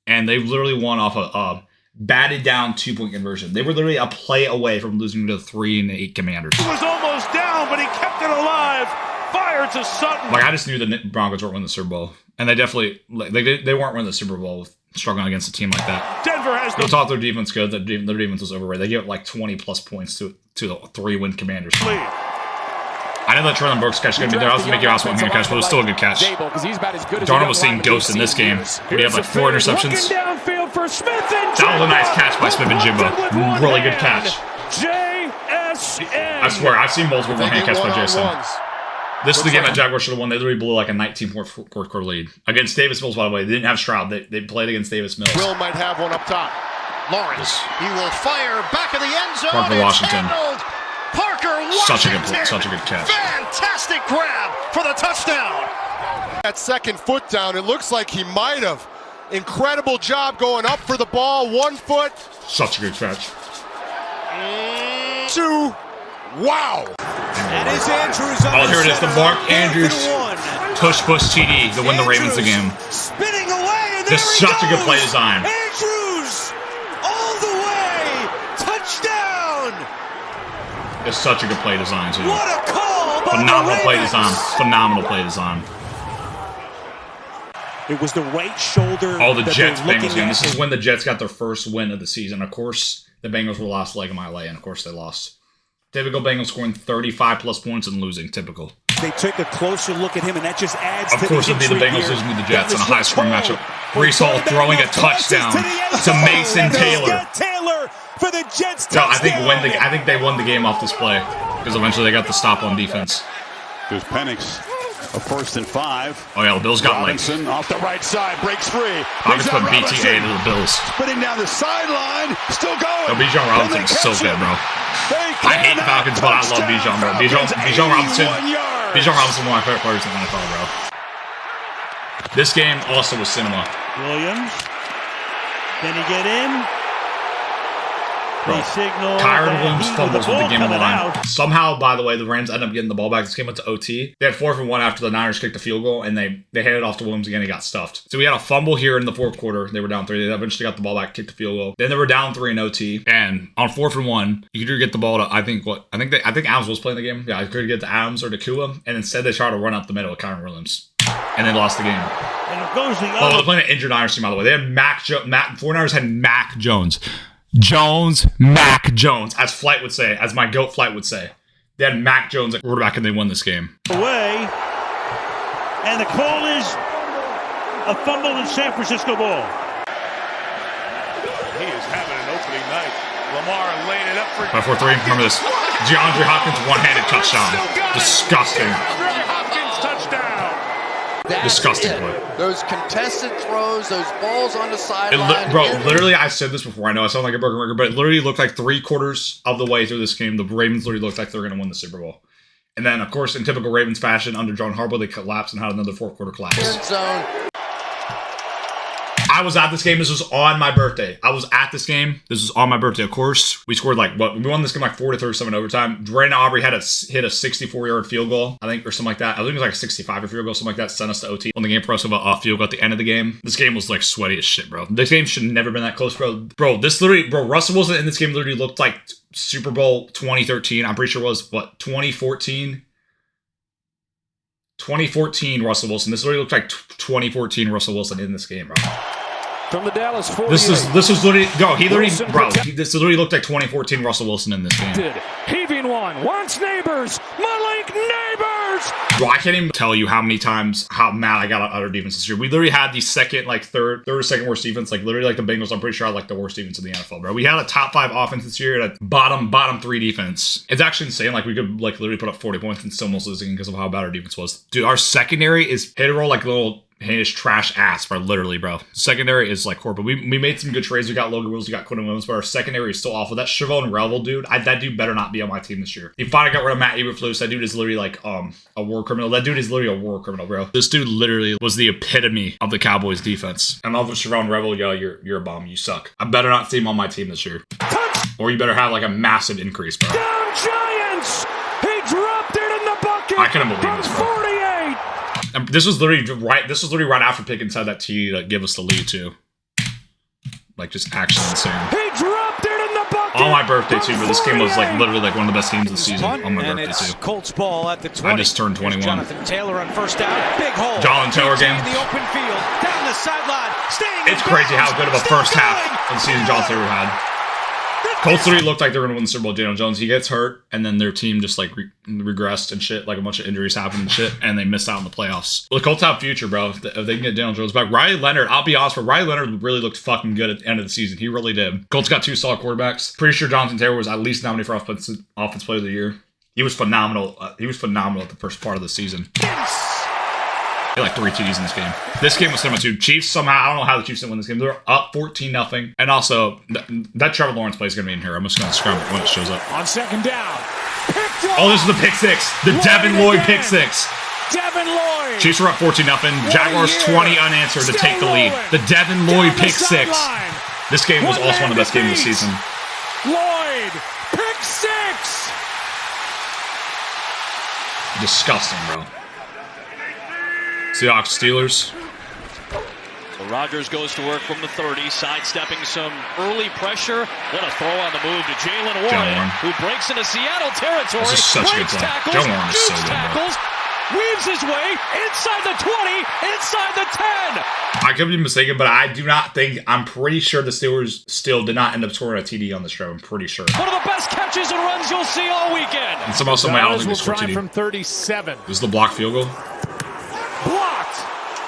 And they literally won off a batted down 2-point conversion. They were literally a play away from losing to the 3-8 Commanders. He was almost down, but he kept it alive. Fire to Sutton. Like, I just knew the Broncos weren't winning the Super Bowl. And they definitely, they weren't winning the Super Bowl with struggling against a team like that. Denver has Go talk their defense good. Their defense was overrated. They gave up like 20-plus points to the 3-win Commanders. I know that Traylon Burks catch is going to be there. I was going to make you ask one here catch, but it was still a good catch. Darnold was seeing ghosts in this game. He had like 4 interceptions. That was a nice catch by Smith and Jimbo. Really good catch. I swear, I've seen multiple one-hand catch by Jason. This is the game that Jaguars should have won. They literally blew like a 19-point fourth quarter lead. Against Davis Mills, by the way. They didn't have Stroud. They played against Davis Mills. Will might have one up top. Lawrence. He will fire back of the end zone. Parker Washington. Parker Washington. Such a good catch. Fantastic grab for the touchdown. That second foot down, it looks like he might have. Incredible job going up for the ball. 1 foot. Such a good catch. 2. Wow. That is Andrews. Oh, here it is. The Mark Andrews tush-push TD to win the Ravens the game. Spinning away, and Just such a good play design. Andrews all the way. Touchdown. It's such a good play design, too. What a call by Phenomenal the play Ravens. design. Phenomenal play design. It was the right shoulder. Oh, the Jets-Bengals game. This is when the Jets got their first win of the season. Of course, the Bengals were the last leg of my LA, and of course they lost. Typical Bengals scoring 35-plus points and losing. Typical. They took a closer look at him, and that just adds to the Of course, it would be the Bengals losing to the Jets in a high-scoring matchup. Breece Hall throwing a touchdown to Mason Taylor. For the Jets. No, I think they won the game off this play because eventually they got the stop on defense. There's Penix. A 1st and 5. Oh yeah, the Bills got Robinson off the right side, breaks free. Hawkins put BTA into the Bills. Spinning down the sideline, still going. No, Bijan Robinson is so good, bro. I hate the Falcons, but I love Bijan, bro. Bijan Robinson, one of my favorite players in the NFL, bro. This game also was cinema. Williams, can he get in? Kyron Williams fumbles with the game on the line. Somehow, by the way, the Rams ended up getting the ball back. This game went to OT. They had 4 for 1 after the Niners kicked the field goal, and they handed it off to Williams again. He got stuffed. So we had a fumble here in the fourth quarter. They were down 3. They eventually got the ball back, kicked the field goal. Then they were down 3 in OT. And on 4 for 1, you could either get the ball to I think Adams was playing the game. Yeah, I could get to Adams or to Kua, and instead they tried to run up the middle with Kyron Williams. And they lost the game. And it goes the other. They're playing an injured Niners team, by the way. They had 49ers had Mac Jones. Mac Jones, as Flight would say, as my GOAT Flight would say. They had Mac Jones at quarterback and they won this game. Away, and the call is a fumble in San Francisco ball. He is having an opening night. Lamar laying it up for 5-4-3. Remember this. DeAndre Hopkins one-handed touchdown. Disgusting. DeAndre Hopkins touchdown. Disgusting play. Those contested throws, those balls on the sideline. Bro, literally, I said this before. I know I sound like a broken record, but it literally looked like 3/4 of the way through this game, the Ravens literally looked like they were going to win the Super Bowl. And then, of course, in typical Ravens fashion, under John Harbaugh, they collapsed and had another fourth quarter collapse. Zone. I was at this game. This was on my birthday. I was at this game. This was on my birthday. Of course, we scored we won this game like 40-37 overtime. Brandon Aubrey had hit a 64-yard field goal, I think, or something like that. I think it was like a 65-yard field goal, something like that. Sent us to OT. Won the game for us with a field goal at the end of the game. This game was like sweaty as shit, bro. This game should have never been that close, bro. Bro, Russell Wilson in this game literally looked like Super Bowl 2013. I'm pretty sure it was, 2014? 2014 Russell Wilson. This literally looked like 2014 Russell Wilson in this game, bro. From the Dallas 48. This was literally this literally looked like 2014 Russell Wilson in this game. Heaving one, wants neighbors, Malik Neighbors. Bro, I can't even tell you how many times how mad I got at our defense this year. We literally had the third or second worst defense. Like literally, the Bengals. I'm pretty sure I like the worst defense in the NFL, bro. We had a top 5 offense this year and a bottom 3 defense. It's actually insane. Like we could literally put up 40 points and still almost losing because of how bad our defense was. Dude, our secondary is hit and roll like little his trash ass, bro. Literally, bro. Secondary is like horrible. We made some good trades. We got Logan Wills, we got Quentin Williams, but our secondary is still awful. That Chevron Revel dude, that dude better not be on my team this year. He finally got rid of Matt Eberflus. That dude is literally like a war criminal. That dude is literally a war criminal, bro. This dude literally was the epitome of the Cowboys defense. And all of Chevron Revel, yo, you're a bum. You suck. I better not see him on my team this year. Or you better have like a massive increase, bro. Down Giants! He dropped it in the bucket. I couldn't believe this, bro. 48. And this was literally right after Pickens had that TD to give us the lead too. Like just actually insane. He dropped it in the bucket. On my birthday too, but this game was like literally like one of the best games of the season. On my birthday too. Colts ball at the 20. I just turned 21. Jonathan Taylor on first down. Big hole. Jonathan Taylor game. In the open field. Down the sideline. It's crazy how good of a first half of the season Jonathan Taylor had. Colts literally looked like they were going to win the Super Bowl. Daniel Jones, he gets hurt, and then their team just like regressed and shit. Like a bunch of injuries happened and shit, and they missed out on the playoffs. Well, the Colts have future, bro. If they can get Daniel Jones back. Riley Leonard, I'll be honest, but Riley Leonard really looked fucking good at the end of the season. He really did. Colts got 2 solid quarterbacks. Pretty sure Jonathan Taylor was at least nominated for Offensive Player of the Year. He was phenomenal. He was phenomenal at the first part of the season. He had like 3 TDs in this game. This game was similar to Chiefs somehow. I don't know how the Chiefs didn't win this game. They were up 14-0. And also, that Trevor Lawrence play is going to be in here. I'm just going to scrub it when it shows up. On second down. Oh, this is the pick six. The Devin Lloyd pick six. Devin Lloyd. Chiefs were up 14-0. Jaguars 20 unanswered to take the lead. The Devin Lloyd pick six. This game was also one of the best games of the season. Lloyd, pick six. Disgusting, bro. Seahawks, Steelers. So Rodgers goes to work from the 30, sidestepping some early pressure. What a throw on the move to Jalen Warren, who breaks into Seattle territory. This is such a good play. Jalen Warren is so good, tackles, weaves his way inside the 20, inside the 10. I could be mistaken, but I'm pretty sure the Steelers still did not end up scoring a TD on this show. I'm pretty sure. One of the best catches and runs you'll see all weekend. And somehow I don't think they scored TD. From 37. This is the block field goal. Blocked.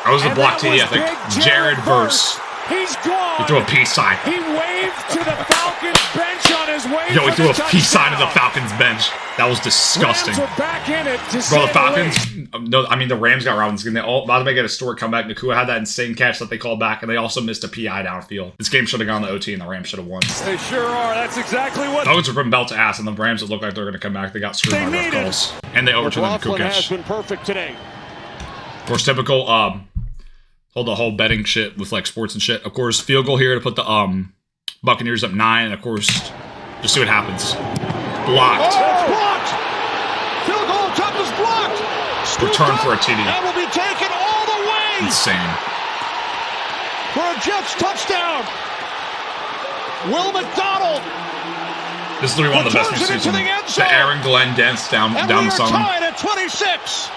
That was the block TD, I think. Jared Verse. He's gone. He threw a peace sign. He waved to the Falcons bench on his way. Yo, he threw a peace sign to the Falcons bench. That was disgusting. Rams are back in it. Bro, the Falcons. No, I mean the Rams got robbed in this game. They all about to make it a historic comeback. Nakua had that insane catch that they called back, and they also missed a PI downfield. This game should have gone to OT, and the Rams should have won. They sure are. That's exactly what. Falcons are from belt to ass, and the Rams that look like they're going to come back. They got screwed by ref calls, and they overturned the Nakua catch. Has been perfect today. Of course, typical hold the whole betting shit with like sports and shit. Of course, field goal here to put the Buccaneers up 9, and of course, just see what happens. Blocked. Oh, it's blocked. Field goal attempt is blocked. Return for a TD. That will be taken all the way. Insane. For a Jets touchdown. Will McDonald. This is literally one of the best in the season. The Aaron Glenn dance down the song. Tied at 26.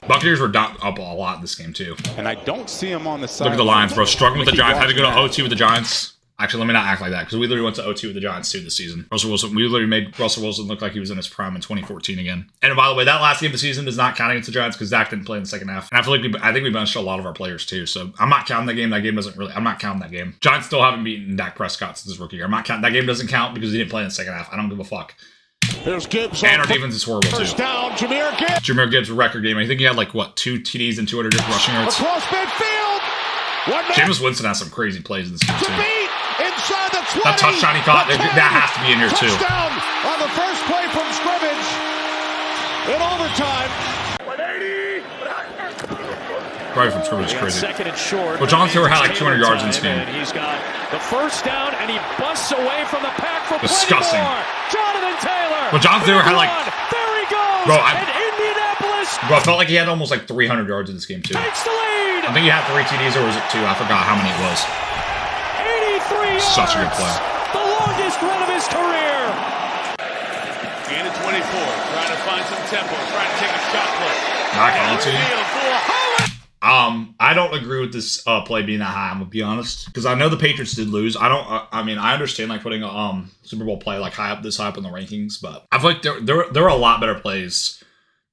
Buccaneers were up a lot in this game too. And I don't see him on the side. Look at the Lions, bro. Struggling with the Giants. Had to go to OT with the Giants. Actually, let me not act like that, because we literally went to OT with the Giants too this season. We literally made Russell Wilson look like he was in his prime in 2014 again. And by the way, that last game of the season is not counting against the Giants because Dak didn't play in the second half. And I think we benched a lot of our players too. So I'm not counting that game. I'm not counting that game. Giants still haven't beaten Dak Prescott since his rookie year. I'm not counting. That game doesn't count because he didn't play in the second half. I don't give a fuck. There's Gibbs. And our defense is horrible too. First down, Jahmyr Gibbs. Jahmyr Gibbs, record game. I think he had like, what, 2 TDs and 200 rushing yards. Across midfield. Jameis Winston has some crazy plays in this game too. Inside the 20. That touchdown he caught, that has to be in here too. Touchdown on the first play from scrimmage. In overtime. 180. Probably from scrimmage is crazy. Second and short. Well, John Taylor had like 200 yards in this game. He's got the first down, and he busts away from the pack for disgusting. Jonathan Taylor. Well, John Taylor had like. There he goes. Bro, Indianapolis. Bro, I felt like he had almost like 300 yards in this game too. Takes the lead. I think he had 3 TDs, or was it 2? I forgot how many it was. 83 yards. Such a good play. The longest run of his career. Gain of 24. Trying to find some tempo. Trying to take a shot play. Not going to. I don't agree with this play being that high. I'm gonna be honest, because I know the Patriots did lose. I mean, I understand like putting a Super Bowl play like high up in the rankings, but I feel like there are a lot better plays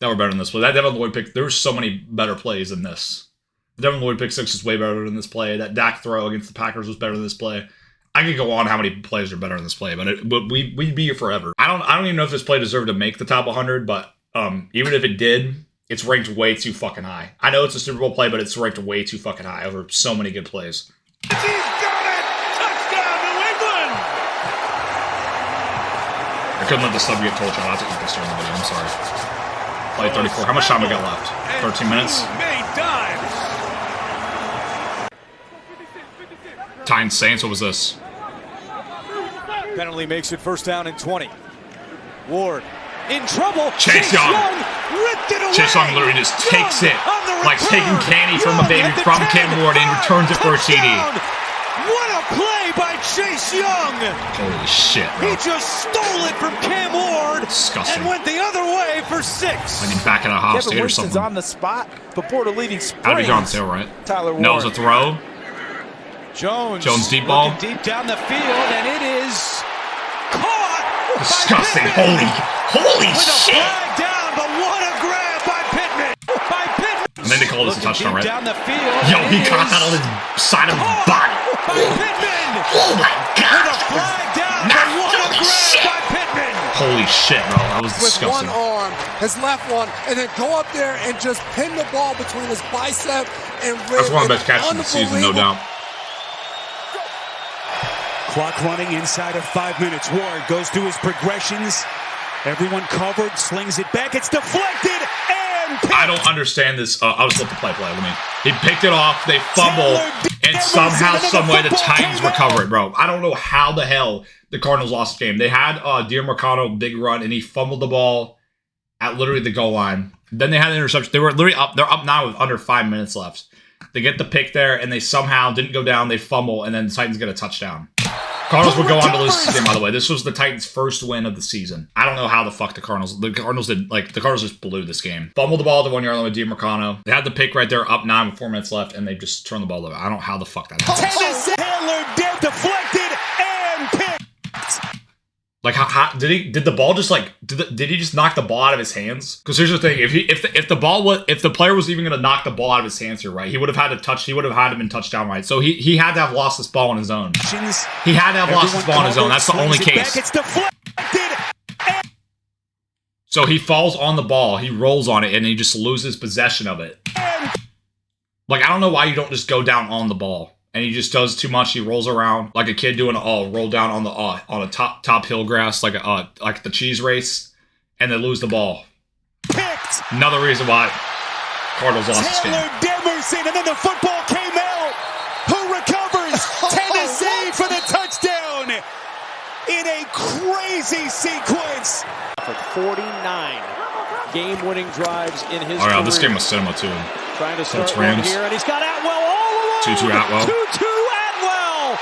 that were better than this play. That Devin Lloyd pick, there were so many better plays than this. The Devin Lloyd pick 6 is way better than this play. That Dak throw against the Packers was better than this play. I could go on how many plays are better than this play, but we'd be here forever. I don't even know if this play deserved to make the top 100, but even if it did, it's ranked way too fucking high. I know it's a Super Bowl play, but it's ranked way too fucking high over so many good plays. He's got it! Touchdown, New England! I couldn't let the sub get told shot. I have to eat this during the video. I'm sorry. Play 34. How much time we got left? 13 minutes? Titans Saints, what was this? Penalty makes it first down and 20. Ward in trouble. Chase Young ripped it away. Chase Young literally just takes it like taking candy from a baby from Cam Ward and returns it for a TD. What a play by Chase Young! Holy shit, bro. He just stole it from Cam Ward. Disgusting. And went the other way for 6. Like he's back in a Ohio State or something. on the spot before the leading sprint. That'd be on sale, right? Tyler Ward. No, it was a throw. Jones deep ball. Deep down the field, and it is caught. Disgusting. Holy shit. Flag down, but what a grab by Pittman. And then they call this a touchdown, right? Down the field, Yo, he caught that on his side of his body. Oh my god. With a flag down, but what a grab by Pittman. Holy shit, bro. That was with disgusting. one arm, his left one, and then go up there and just pin the ball between his bicep and rib. That's one of the best catches of the season, no doubt. Clock running inside of 5 minutes. Ward goes through his progressions. Everyone covered, slings it back. It's deflected and picked. I don't understand this. I'll just let the play. He picked it off. They fumble, and somehow, someway, the Titans recover it, bro. I don't know how the hell the Cardinals lost the game. They had Demercano big run, and he fumbled the ball at literally the goal line. Then they had an interception. They were literally up. They're up now with under 5 minutes left. They get the pick there, and they somehow didn't go down. They fumble, and then the Titans get a touchdown. Cardinals would go on to lose this game, by the way. This was the Titans' first win of the season. I don't know how the fuck the Cardinals just blew this game. Fumbled the ball at the 1 yard line with Demercano. They had the pick right there, up 9 with 4 minutes left, and they just turned the ball over. I don't know how the fuck that happened. Tennessee Taylor dead deflected and picked. Like, how did the ball just did he just knock the ball out of his hands? Because here's the thing: if the player was even gonna knock the ball out of his hands here, right? He would have had to been touchdown, right? So he had to have lost this ball on his own. He had to have lost this ball on his own. That's the only case. It's deflected. So he falls on the ball, he rolls on it, and he just loses possession of it. Like, I don't know why you don't just go down on the ball. And he just does too much. He rolls around like a kid doing a roll down on a top hill grass, like the cheese race, and they lose the ball. Picked. Another reason why Cardinals lost this game. Taylor Demerson, and then the football came out. Who recovers? Tennessee for the touchdown in a crazy sequence. For 49 game-winning drives in his career. This game was cinema too. Trying to start Rams here, and he's got Atwell all alone. 2-2 Atwell. 2-2 Atwell,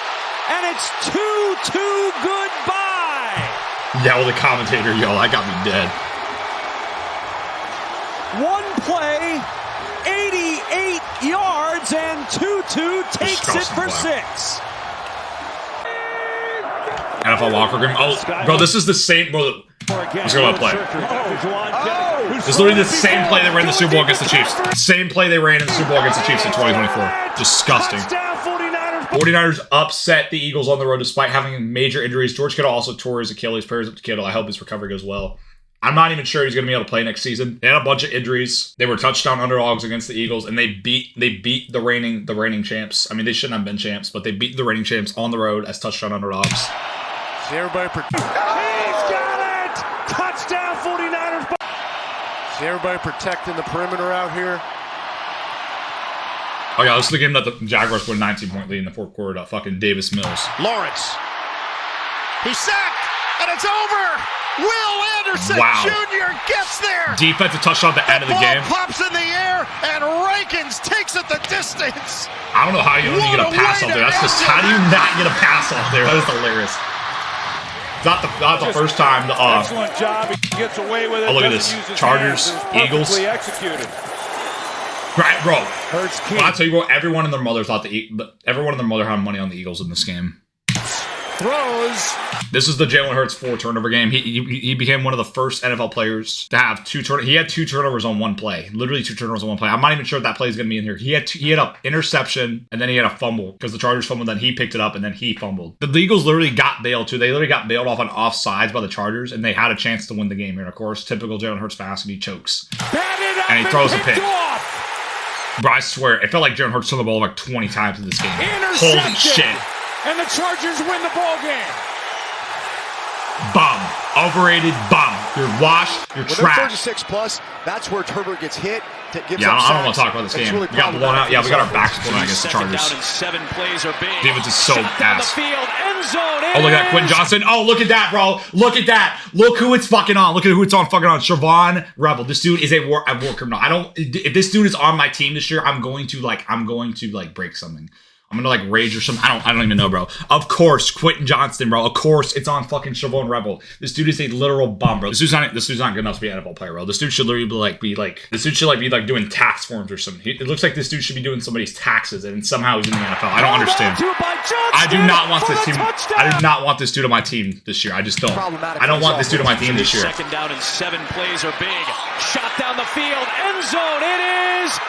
and it's 2-2 goodbye. Yell the commentator, yo, that got me dead. One play, 88 yards, and 2-2 takes it for 6. NFL Walker game. Oh, bro, this is the same. Bro, let's go play. This is literally the same play they ran in the Super Bowl against the Chiefs. Same play they ran in the Super Bowl against the Chiefs in 2024. Disgusting. 49ers upset the Eagles on the road despite having major injuries. George Kittle also tore his Achilles. Prayers up to Kittle. I hope his recovery goes well. I'm not even sure he's going to be able to play next season. They had a bunch of injuries. They were touchdown underdogs against the Eagles, and they beat the reigning champs. I mean, they shouldn't have been champs, but they beat the reigning champs on the road as touchdown underdogs. See everybody he's got it! Touchdown 49ers! See everybody protecting the perimeter out here. Oh yeah, this is the game that the Jaguars put a 19-point lead in the fourth quarter to fucking Davis Mills. Lawrence. He's sacked, and it's over! Will Anderson Jr. gets there! Defensive touchdown at the end of the game. Pops in the air, and Rankins takes it the distance. I don't know how you don't get a pass off there. That's just, how do you not get a pass off there? That is hilarious. Not the first time. Excellent job. He gets away with it. Oh, look at this. Chargers, Eagles. Executed. Right, bro. Well, I tell you what, everyone and their mother had money on the Eagles in this game. Throws. This is the Jalen Hurts 4 turnover game. He became one of the first NFL players to have he had 2 turnovers on one play. Literally 2 turnovers on one play. I'm not even sure if that play is going to be in here. He had an interception, and then he had a fumble because the Chargers fumbled, then he picked it up, and then he fumbled. The Eagles literally got bailed too. They literally got bailed off on offsides by the Chargers, and they had a chance to win the game here. And of course, typical Jalen Hurts fast, and he chokes. And he throws a pick. Bro, I swear, it felt like Jalen Hurts threw the ball like 20 times in this game. Holy shit. And the Chargers win the ball game. Bum. Overrated bum. You're washed. You're trash. 36 plus, that's where Herbert gets hit. Yeah, I don't want to talk about this game. Really we got blown out. Yeah, we got our backs blown out against the Chargers. Down and 7 plays are big. Defense is so ass. Oh, look at that, Quentin Johnson. Oh, look at that, bro. Look at that. Look who it's fucking on. Look at who it's on fucking on. Siobhan Rebel. This dude is a war criminal. If this dude is on my team this year, I'm going to break something. I'm gonna like rage or something. I don't even know, bro. Of course, Quentin Johnston, bro. Of course, it's on fucking Siobhan Rebel. This dude is a literal bum, bro. This dude's not good enough to be an NFL player, bro. This dude should literally be like doing tax forms or something. It looks like this dude should be doing somebody's taxes, and somehow he's in the NFL. I don't understand. I do not want this team. I do not want this dude on my team this year. I just don't. I don't want this dude on my team this year. Second down and 7 plays are big. Shot down the field, end zone. It is.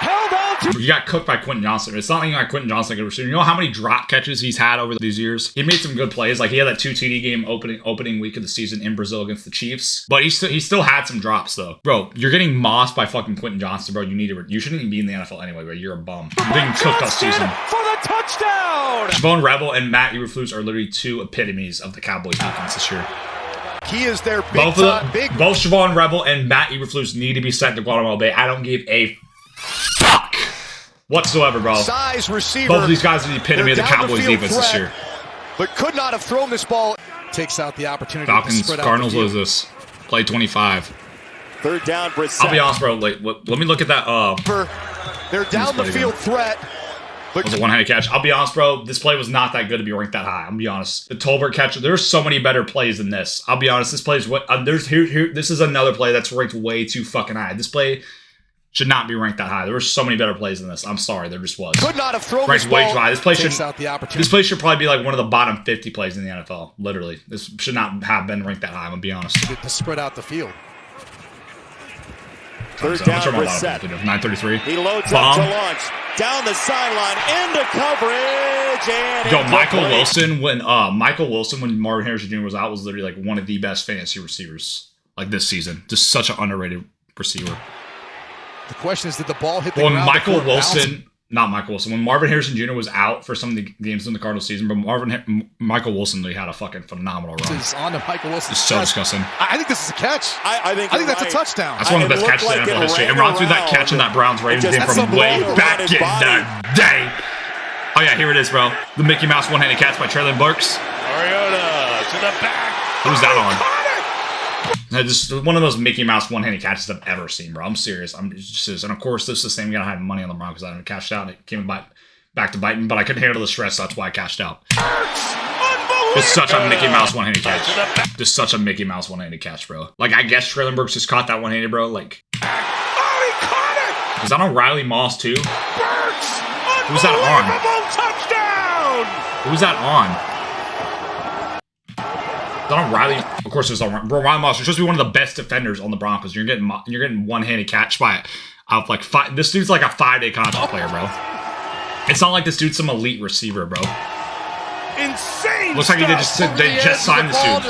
Held on to. You got cooked by Quentin Johnson. It's not even like Quentin Johnson could receive. You know how many drop catches he's had over these years? He made some good plays. Like he had that 2 TD game opening week of the season in Brazil against the Chiefs. But he still had some drops though. Bro, you're getting mossed by fucking Quentin Johnson, bro. You shouldn't even be in the NFL anyway, bro. You're a bum. You're being cooked all season. For the touchdown. Siobhan Rebel and Matt Eberflus are literally 2 epitomes of the Cowboys defense this year. He is their both Siobhan Rebel and Matt Eberflus need to be sent to Guatemala Bay. I don't give a fuck whatsoever, bro. Size receiver. Both of these guys are the epitome of the Cowboys defense this year. But could not have thrown this ball. Takes out the opportunity. Falcons, Cardinals, what is this? Play 25. 3rd down, Brissett. I'll be honest, bro. Like, let me look at that. They're down the field threat. It was a one-handed catch. I'll be honest, bro. This play was not that good to be ranked that high. I'll be honest. The Tolbert catch. There's so many better plays than this. I'll be honest. This play is what. This is another play that's ranked way too fucking high. This play should not be ranked that high. There were so many better plays than this. I'm sorry, there just was. Could not have thrown ranked this way ball. Too high. This play should probably be like one of the bottom 50 plays in the NFL. Literally, this should not have been ranked that high. I'm gonna be honest. To spread out the field. 3rd down, Brissett. 9:33. He loads up to launch. Down the sideline, into coverage, and yo, Michael Wilson, when Marvin Harrison Jr. was out, was literally like one of the best fantasy receivers like this season. Just such an underrated receiver. The question is, did the ball hit the ground? When Marvin Harrison Jr. was out for some of the games in the Cardinals season, but Michael Wilson really had a fucking phenomenal run. This is on to Michael Wilson. It's so disgusting. I think this is a catch. I think that's a touchdown. That's one of the best catches in NFL history. It reminds me of that catch in that Browns-Ravens game from way back in the day. Oh yeah, here it is, bro. The Mickey Mouse one-handed catch by Traylon Burks. Mariota to the back. Who's that on? Just one of those Mickey Mouse one-handed catches I've ever seen, bro. I'm serious. And of course, this is the same guy I had money on the Broncos. I haven't cashed out. It came back to bite me, but I couldn't handle the stress. So that's why I cashed out. It's such a Mickey Mouse one-handed catch. Just such a Mickey Mouse one-handed catch, bro. Like, I guess Traylon Burks just caught that one-handed, bro. Like, he caught it. Was that on Riley Moss too? Burks. Who's that on? Touchdown. Who's that on? On Riley, of course, it was on Riley Moss. You're supposed to be one of the best defenders on the Broncos. You're getting one-handed catch by like 5. This dude's like a 5-day contract player, bro. It's not like this dude's some elite receiver, bro. Insane. Looks like they just signed this dude.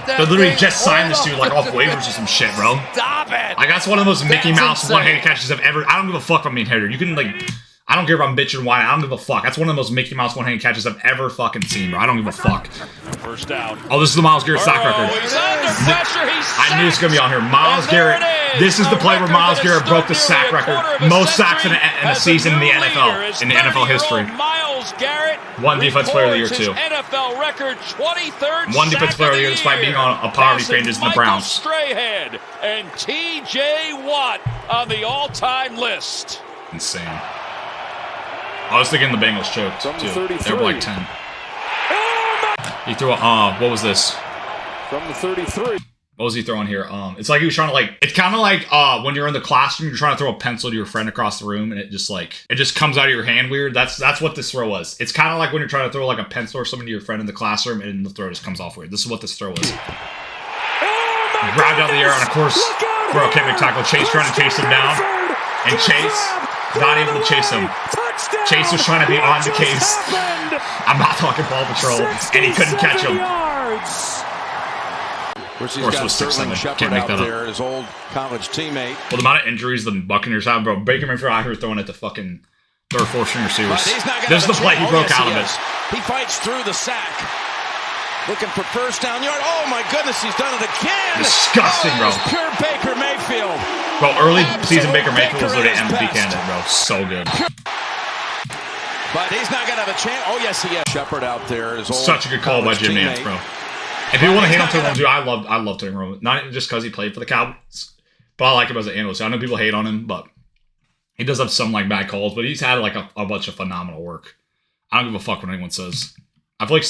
They literally just signed this dude like off waivers or some shit, bro. Stop it. Like that's one of those Mickey Mouse one-handed catches I've ever. I don't give a fuck if I'm being hated. You can like. I don't care if I'm bitching and whining. I don't give a fuck. That's one of the most Mickey Mouse one-handed catches I've ever fucking seen, bro. I don't give a fuck. First down. Oh, this is the Myles Garrett sack record. He's under pressure. I knew it's going to be on here. Myles Garrett. This is the play where Myles Garrett broke the sack record. Most sacks in a season in the NFL. In the NFL history. Myles Garrett. One defense player of the year, too. NFL record, 23rd. One defense player of the year despite being on a poverty ranges in the Browns. Strahan and T.J. Watt on the all-time list. Insane. I was thinking the Bengals choked, too. They were like 10. He threw a, what was this? From the 33. What was he throwing here? It's like he was trying to like, it's kind of like when you're in the classroom, you're trying to throw a pencil to your friend across the room and it just comes out of your hand weird. That's what this throw was. It's kind of like when you're trying to throw like a pencil or something to your friend in the classroom and the throw just comes off weird. This is what this throw was. Grabbed out the air and of course, bro, can't make tackle. Chase trying to chase him down. And Chase, not able to chase him. Chase was trying to be on the case. I'm not talking ball patrol. And he couldn't catch him. Of course, he's got Sterling Shepard out there, his old college teammate. Well, the amount of injuries the Buccaneers have, bro. Baker Mayfield out here throwing at the fucking third, fourth string receivers. This is the play he broke out of it. He fights through the sack. Looking for first down yard. Oh my goodness, he's done it again. Disgusting, bro. Pure Baker Mayfield. Bro, early season Baker Mayfield was literally MVP candidate, bro. So good. But he's not going to have a chance. Oh, yes, he is. Shepard out there is such a good call by Jim Nantz, bro. And people want to hate on Tony Romo, I love Tony Romo. Not just because he played for the Cowboys, but I like him as an analyst. I know people hate on him, but he does have some like bad calls, but he's had like a bunch of phenomenal work. I don't give a fuck what anyone says. I feel like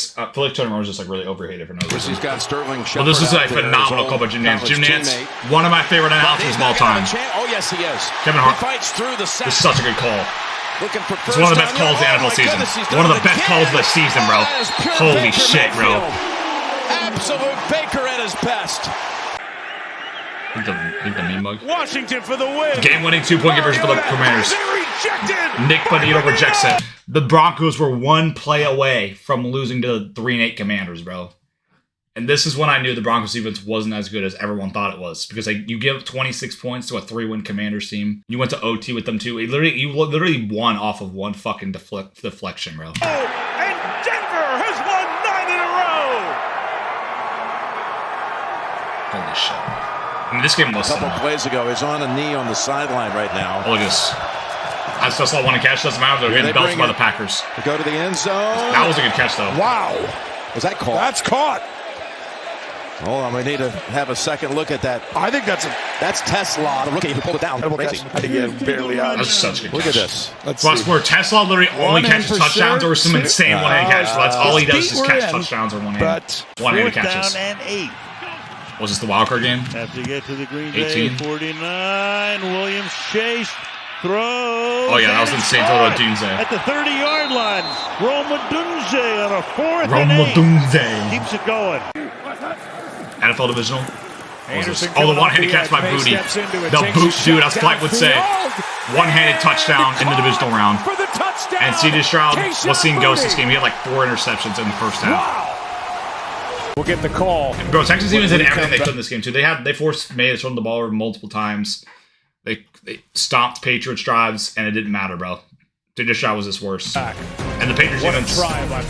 Tony Romo's just like really overhated for no reason. He's got Sterling Shepard. Well, this is a phenomenal call by Jim Nantz. Jim Nantz, one of my favorite announcers of all time. Oh, yes, he is. Kevin Hart. He fights through the sack. This is such a good call. It's one of the best calls of the NFL season. One of the best calls of the season, bro. Holy shit, bro. Absolute Baker at his best. The meme mug. Washington for the win. Game-winning 2-point conversion for the Commanders. Nick Bonito rejects it. The Broncos were one play away from losing to the 3-8 Commanders, bro. And this is when I knew the Broncos defense wasn't as good as everyone thought it was. Because you give 26 points to a 3-win Commanders team. You went to OT with them too. You literally won off of one fucking deflection, bro. Oh, and Denver has won 9 in a row. Holy shit. I mean, this game was a couple plays ago. He's on a knee on the sideline right now. Oh, look at this. I just saw one catch. Doesn't matter. They're getting belted by the Packers. They go to the end zone. That was a good catch, though. Wow. Was that caught? That's caught. Hold on, we need to have a second look at that. I think that's Tesla, the rookie who pulled it down. Again, barely out. That's such a good catch. Look at this. Plus, where Tesla literally only catches touchdowns or some insane one-handed catch. So that's all he does is catch touchdowns or one-handed catches. 4th down and 8. Was this the wild card game? Have to get to the Green Bay 49. Williams Chase throws. Oh yeah, that was insane. Dunze at the 30-yard line. Rome Dunze on a 4th and 8. Dunze keeps it going. NFL divisional. Oh, the one-handed catch by Booty. The boot dude, as Flight would say. One-handed touchdown in the divisional round. And C.J. Stroud was seeing ghosts this game. He had like 4 interceptions in the first half. We'll get the call. Bro, Texas even did everything they could in this game too. They forced May to turn the ball over multiple times. They stopped Patriots drives, and it didn't matter, bro. C.J. Stroud was this worse. And the Patriots defense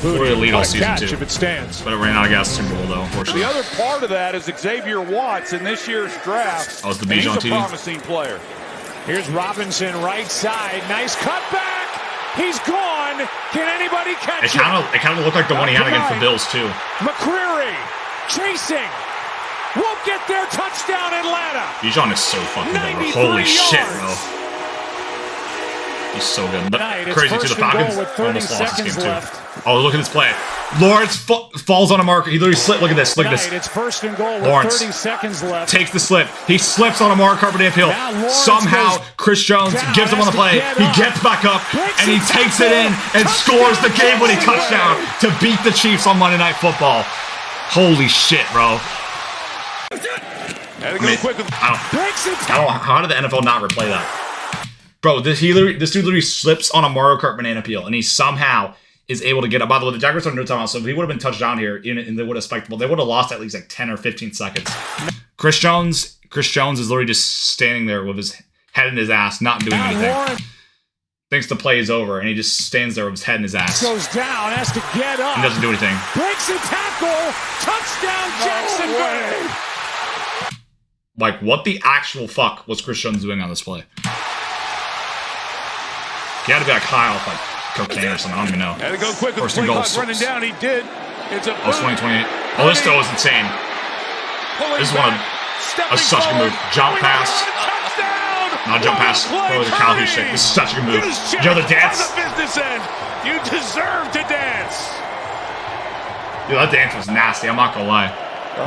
were the lead all season too. If it stands. But it ran out of gas Super Bowl though, unfortunately. The other part of that is Xavier Watts in this year's draft. Oh, it's the Bijan team. He's a promising player. Here's Robinson, right side. Nice cutback. He's gone. Can anybody catch it? It kind of looked like the one he had against the Bills too. McCreary chasing. Won't get there. Touchdown Atlanta. Bijan is so fucking good, bro. Holy shit, bro. He's so good. But crazy too. The Falcons almost lost this game too. Oh, look at this play. Lawrence falls on a marker. He literally slipped. Look at this. Look at this. It's 1st and goal with Lawrence 30 seconds left. Takes the slip. He slips on a marker Carpenter uphill. Somehow, Chris Jones gives him on the play. He gets back up and he takes it in and scores the game-winning touchdown to beat the Chiefs on Monday Night Football. Holy shit, bro. How did the NFL not replay that? Bro, this dude literally slips on a Mario Kart banana peel, and he somehow is able to get up. By the way, the Jaguars are no timeout, so if he would have been touched down here, and they would have spiked the ball, they would have lost at least like 10 or 15 seconds. Chris Jones is literally just standing there with his head in his ass, not doing anything. Thinks the play is over, and he just stands there with his head in his ass. Goes down, has to get up. He doesn't do anything. Breaks a tackle. Touchdown, Jacksonville. Like, what the actual fuck was Chris Jones doing on this play? He had to be like high off like cocaine or something. I don't even know. Had to go quick with the running down. He did. It's a 2028. Oh, this throw is insane. This is such a good move. Jump pass. Not jump pass. Oh, the Calhoun shake. This is such a good move. You know the dance? On the business end. You deserve to dance. Dude, that dance was nasty. I'm not gonna lie.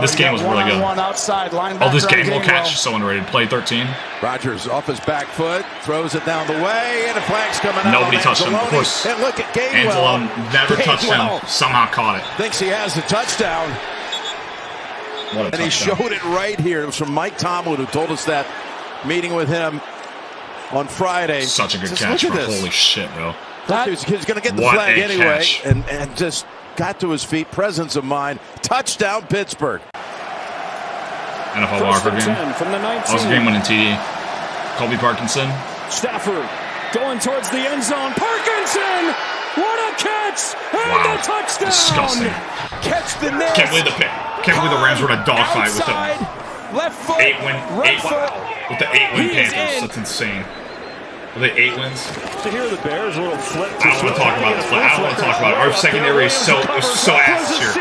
This game was really good. Oh, this game will catch. So underrated. Play 13. Rodgers off his back foot, throws it down the way, and the flag's coming out. Nobody touched him. Of course. And look at Gainwell. Anzalone never touched him. Somehow caught it. Thinks he has the touchdown. What a touchdown. He showed it right here. It was from Mike Tomlin who told us that meeting with him on Friday. Such a good catch, bro. Holy shit, bro. He's going to get the flag anyway, and just got to his feet. Presence of mind. Touchdown, Pittsburgh. NFL Walker game. From the 19. Also game-winning TD. Colby Parkinson. Stafford going towards the end zone. Parkinson! What a catch! And the touchdown! Disgusting. Catch the miss. Can't believe the pick. Can't believe the Rams were in a dogfight with the left foot. 8-win Panthers. That's insane. Were they 8 wins? To hear the Bears a little flip. I don't want to talk about this play. I don't want to talk about it. Our secondary is so ass this year.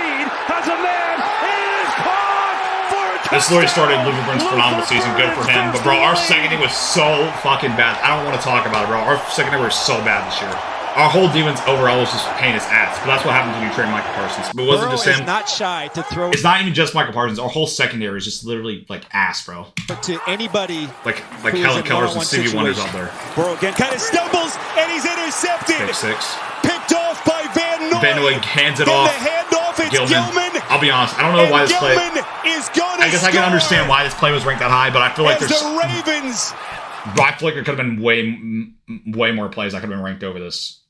This literally started Liverpool's phenomenal season. Good for him. But, bro, our secondary was so fucking bad. I don't want to talk about it, bro. Our secondary was so bad this year. Our whole defense overall was just pain his ass. But that's what happens when you trade Michael Parsons. But it wasn't just him. Not shy to throw. It's not even just Michael Parsons. Our whole secondary is just literally like ass, bro. To anybody. Like Helen Kellers and Stevie Wonder's out there. Burrow again kind of stumbles and he's intercepted. Pick 6. Picked off by Van Noy. Van Noy hands it off. The handoff, it's Gilman. I'll be honest. I don't know why this play. I guess I can understand why this play was ranked that high, but I feel like there's. The Ravens. I feel like there could have been way more plays that could have been ranked over this.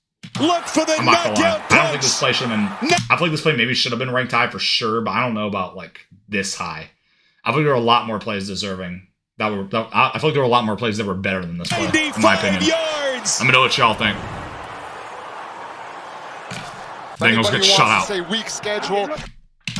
Look for the I'm not gonna lie. knockout I don't think this play should have been. I feel like this play maybe should have been ranked high for sure, but I don't know about like this high. I think there were a lot more plays deserving. I feel like there were a lot more plays that were better than this play, in my opinion. Yards. Let me know what y'all think. Bengals get shut out. Say weak schedule.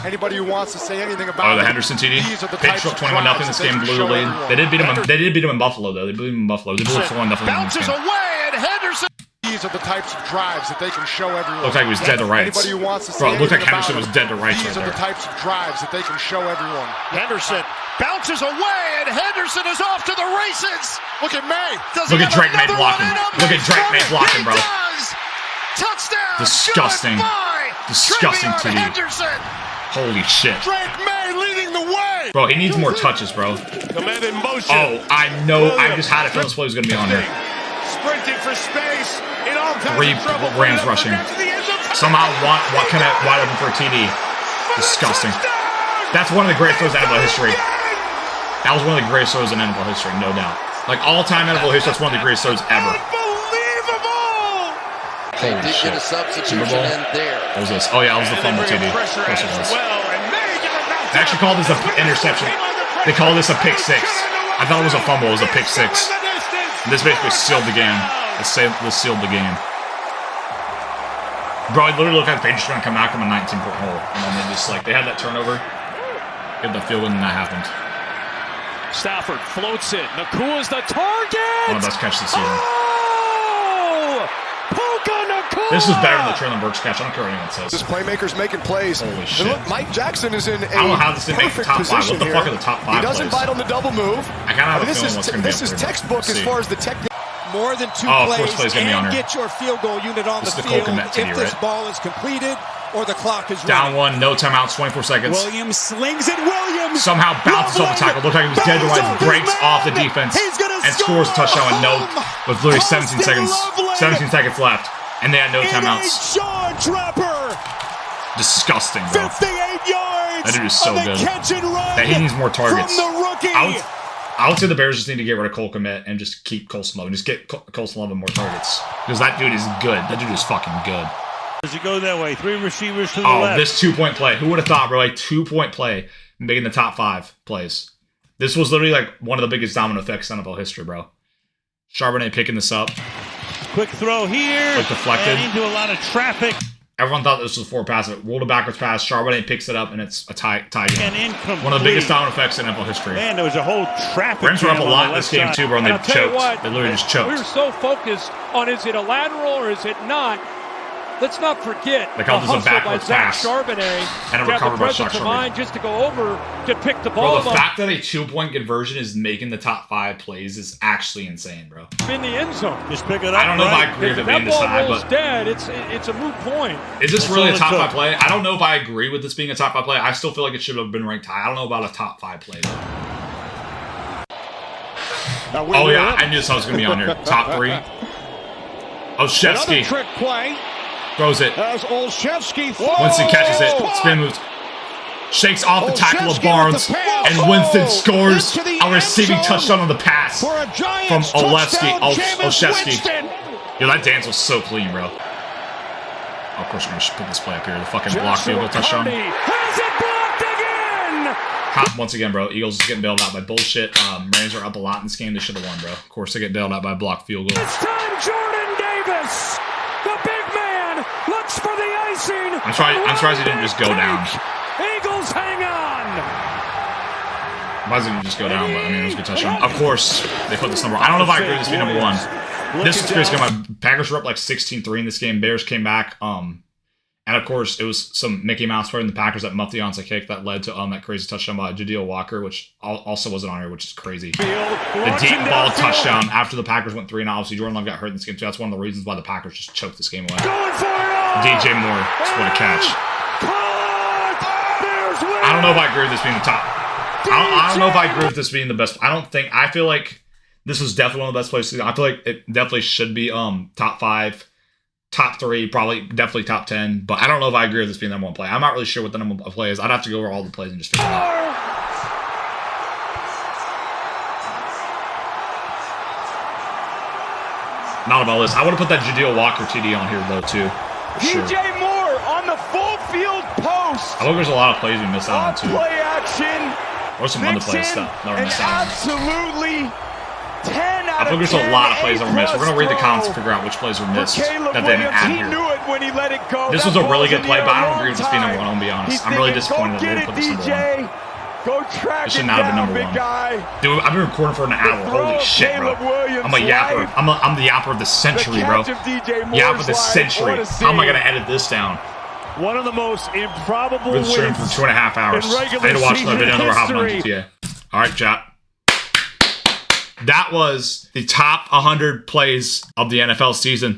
Anybody who wants to say anything about the Henderson TD. Patriots up 21-0. This game blew the lead. They did beat him in Buffalo though. They beat him in Buffalo. They blew 4-0. Bounces away and Henderson. These are the types of drives that they can show everyone. Looks like he was dead to rights. Anybody who wants to say Bro, it looked like anything Henderson was dead to rights. These right are the types of drives that they can show everyone. Henderson bounces away and Henderson is off to the races. Look at May. Look at Drake May blocking. Look at Drake May blocking, bro. Touchdown. Disgusting. Disgusting TD. Holy shit. Drake May leading the way. Bro, he needs more touches, bro. Command in motion. Oh, I know. I just had a feeling this play was going to be on there. Sprinting for space. In all kinds 3 of trouble. Rams rushing. Somehow kind of wide open for a TD. Disgusting. That's one of the greatest throws in NFL history. That was one of the greatest throws in NFL history, no doubt. Like all-time NFL history, that's one of the greatest throws ever. They did get a substitution in there. What was this? Oh yeah, it was the fumble TD. Of course it was. They actually called this an interception. They called this a pick 6. I thought it was a fumble. It was a pick 6. And this basically sealed the game. This sealed the game. Bro, it literally looked like they just trying to come back from a 19-foot hole. And then they just they had that turnover. Get the field goal and that happened. Stafford floats it. Nakua's the target. One of the best catches this season. Oh! Puka Nacua! This is better than the Traylon Burks catch. I don't care what anyone says. This playmaker's making plays. Holy shit. And look, Mike Jackson is in a I don't know how this didn't make the top 5. What the fuck are the top 5 He doesn't plays? bite on the double move. I kind of have a feeling what's going to be This is textbook as far as the technique. More than 2 plays and get your field goal unit on the field if this ball is completed or the clock is down 1, no timeouts, 24 seconds. Williams slings it. Williams somehow bounces off the tackle. Looked like he was dead to rights, breaks off the defense, and scores a touchdown with literally 17 seconds left. And they had no timeouts. Disgusting, bro. 58 yards. That dude is so good. That he needs more targets. I would say the Bears just need to get rid of Cole Kmet and just keep Cole Sloman. Just get Cole Sloman more targets. Because that dude is good. That dude is fucking good. Does it go that way? 3 receivers to the left. Oh, this 2-point play. Who would have thought, bro? A 2-point play making the top 5 plays. This was literally like one of the biggest domino effects in NFL history, bro. Charbonnet picking this up. Quick throw here. Like deflected. And into a lot of traffic. Everyone thought this was a 4-pass. It rolled a backwards pass. Charbonnet picks it up, and it's a tie game. And one of the biggest domino effects in NFL history. Man, there was a whole traffic. Rams were up a lot in this game, too, bro, and they choked. They literally just choked. We were so focused on is it a lateral or is it not. Let's not forget they called this a backwards pass. Charbonnet and a recovery by Zach Charbonnet. Just to go over to pick the ball. Bro, the fact that a 2-point conversion is making the top 5 plays is actually insane, bro. In the end zone. Just pick it up. I don't know if I agree with it being this high, but dead. It's a moot point. Is this really a top 5 play? I don't know if I agree with this being a top 5 play. I still feel like it should have been ranked high. I don't know about a top 5 play though. Oh yeah, I knew this was gonna be on here. Top 3. Olszewski. Trick play. Throws it. Winston catches it. Spin moves. Shakes off the tackle of Barnes. And Winston scores a receiving touchdown on the pass from Olszewski. Yo, that dance was so clean, bro. Oh, of course, we're going to put this play up here. The fucking block field goal touchdown. Has it blocked again! Once again, bro, Eagles is getting bailed out by bullshit. Rams are up a lot in this game. They should have won, bro. Of course, they get bailed out by a blocked field goal. This time, Jordan Davis, the big man, looks for the icing. I'm surprised he didn't just go down. Eagles hang on. Why doesn't he just go down? But I mean, it was a good touchdown. Of course, they put this number. I don't know if I agree with this being number 1. This is crazy. My Packers were up like 16-3 in this game. Bears came back. And of course, it was some Mickey Mouse playing the Packers that muffed the onside kick that led to that crazy touchdown by Jadeel Walker, which also wasn't on here, which is crazy. The deep ball touchdown after the Packers went 3, and obviously Jordan Love got hurt in this game too. That's one of the reasons why the Packers just choked this game away. DJ Moore, what a catch! I don't know if I agree with this being the top. I don't know if I agree with this being the best. I feel like this was definitely one of the best plays. I feel like it definitely should be top 5. Top 3, probably definitely top 10, but I don't know if I agree with this being the number 1 play. I'm not really sure what the number 1 play is. I'd have to go over all the plays and just figure it out. Not about this. I would have put that Jadeel Walker TD on here though too. Sure. DJ Moore on the full field post. I think there's a lot of plays we missed out on too. Play action. Or some other plays that were missed out on. Absolutely. 10 out I think there's a lot of plays that were missed. We're going to read the comments to figure out which plays were missed that they didn't add here. This was a really good play, but I don't agree with this being number 1, I'm going to be honest. I'm really disappointed that they didn't put this number 1. It should not have been number 1. Dude, I've been recording for an hour. Holy shit, bro. I'm a yapper. I'm the yapper of the century, bro. Yapper of the century. How am I going to edit this down? One of the most improbable wins. Been streaming for 2.5 hours. I had to watch another video, another half on GTA. All right, chat. That was the top 100 plays of the NFL season.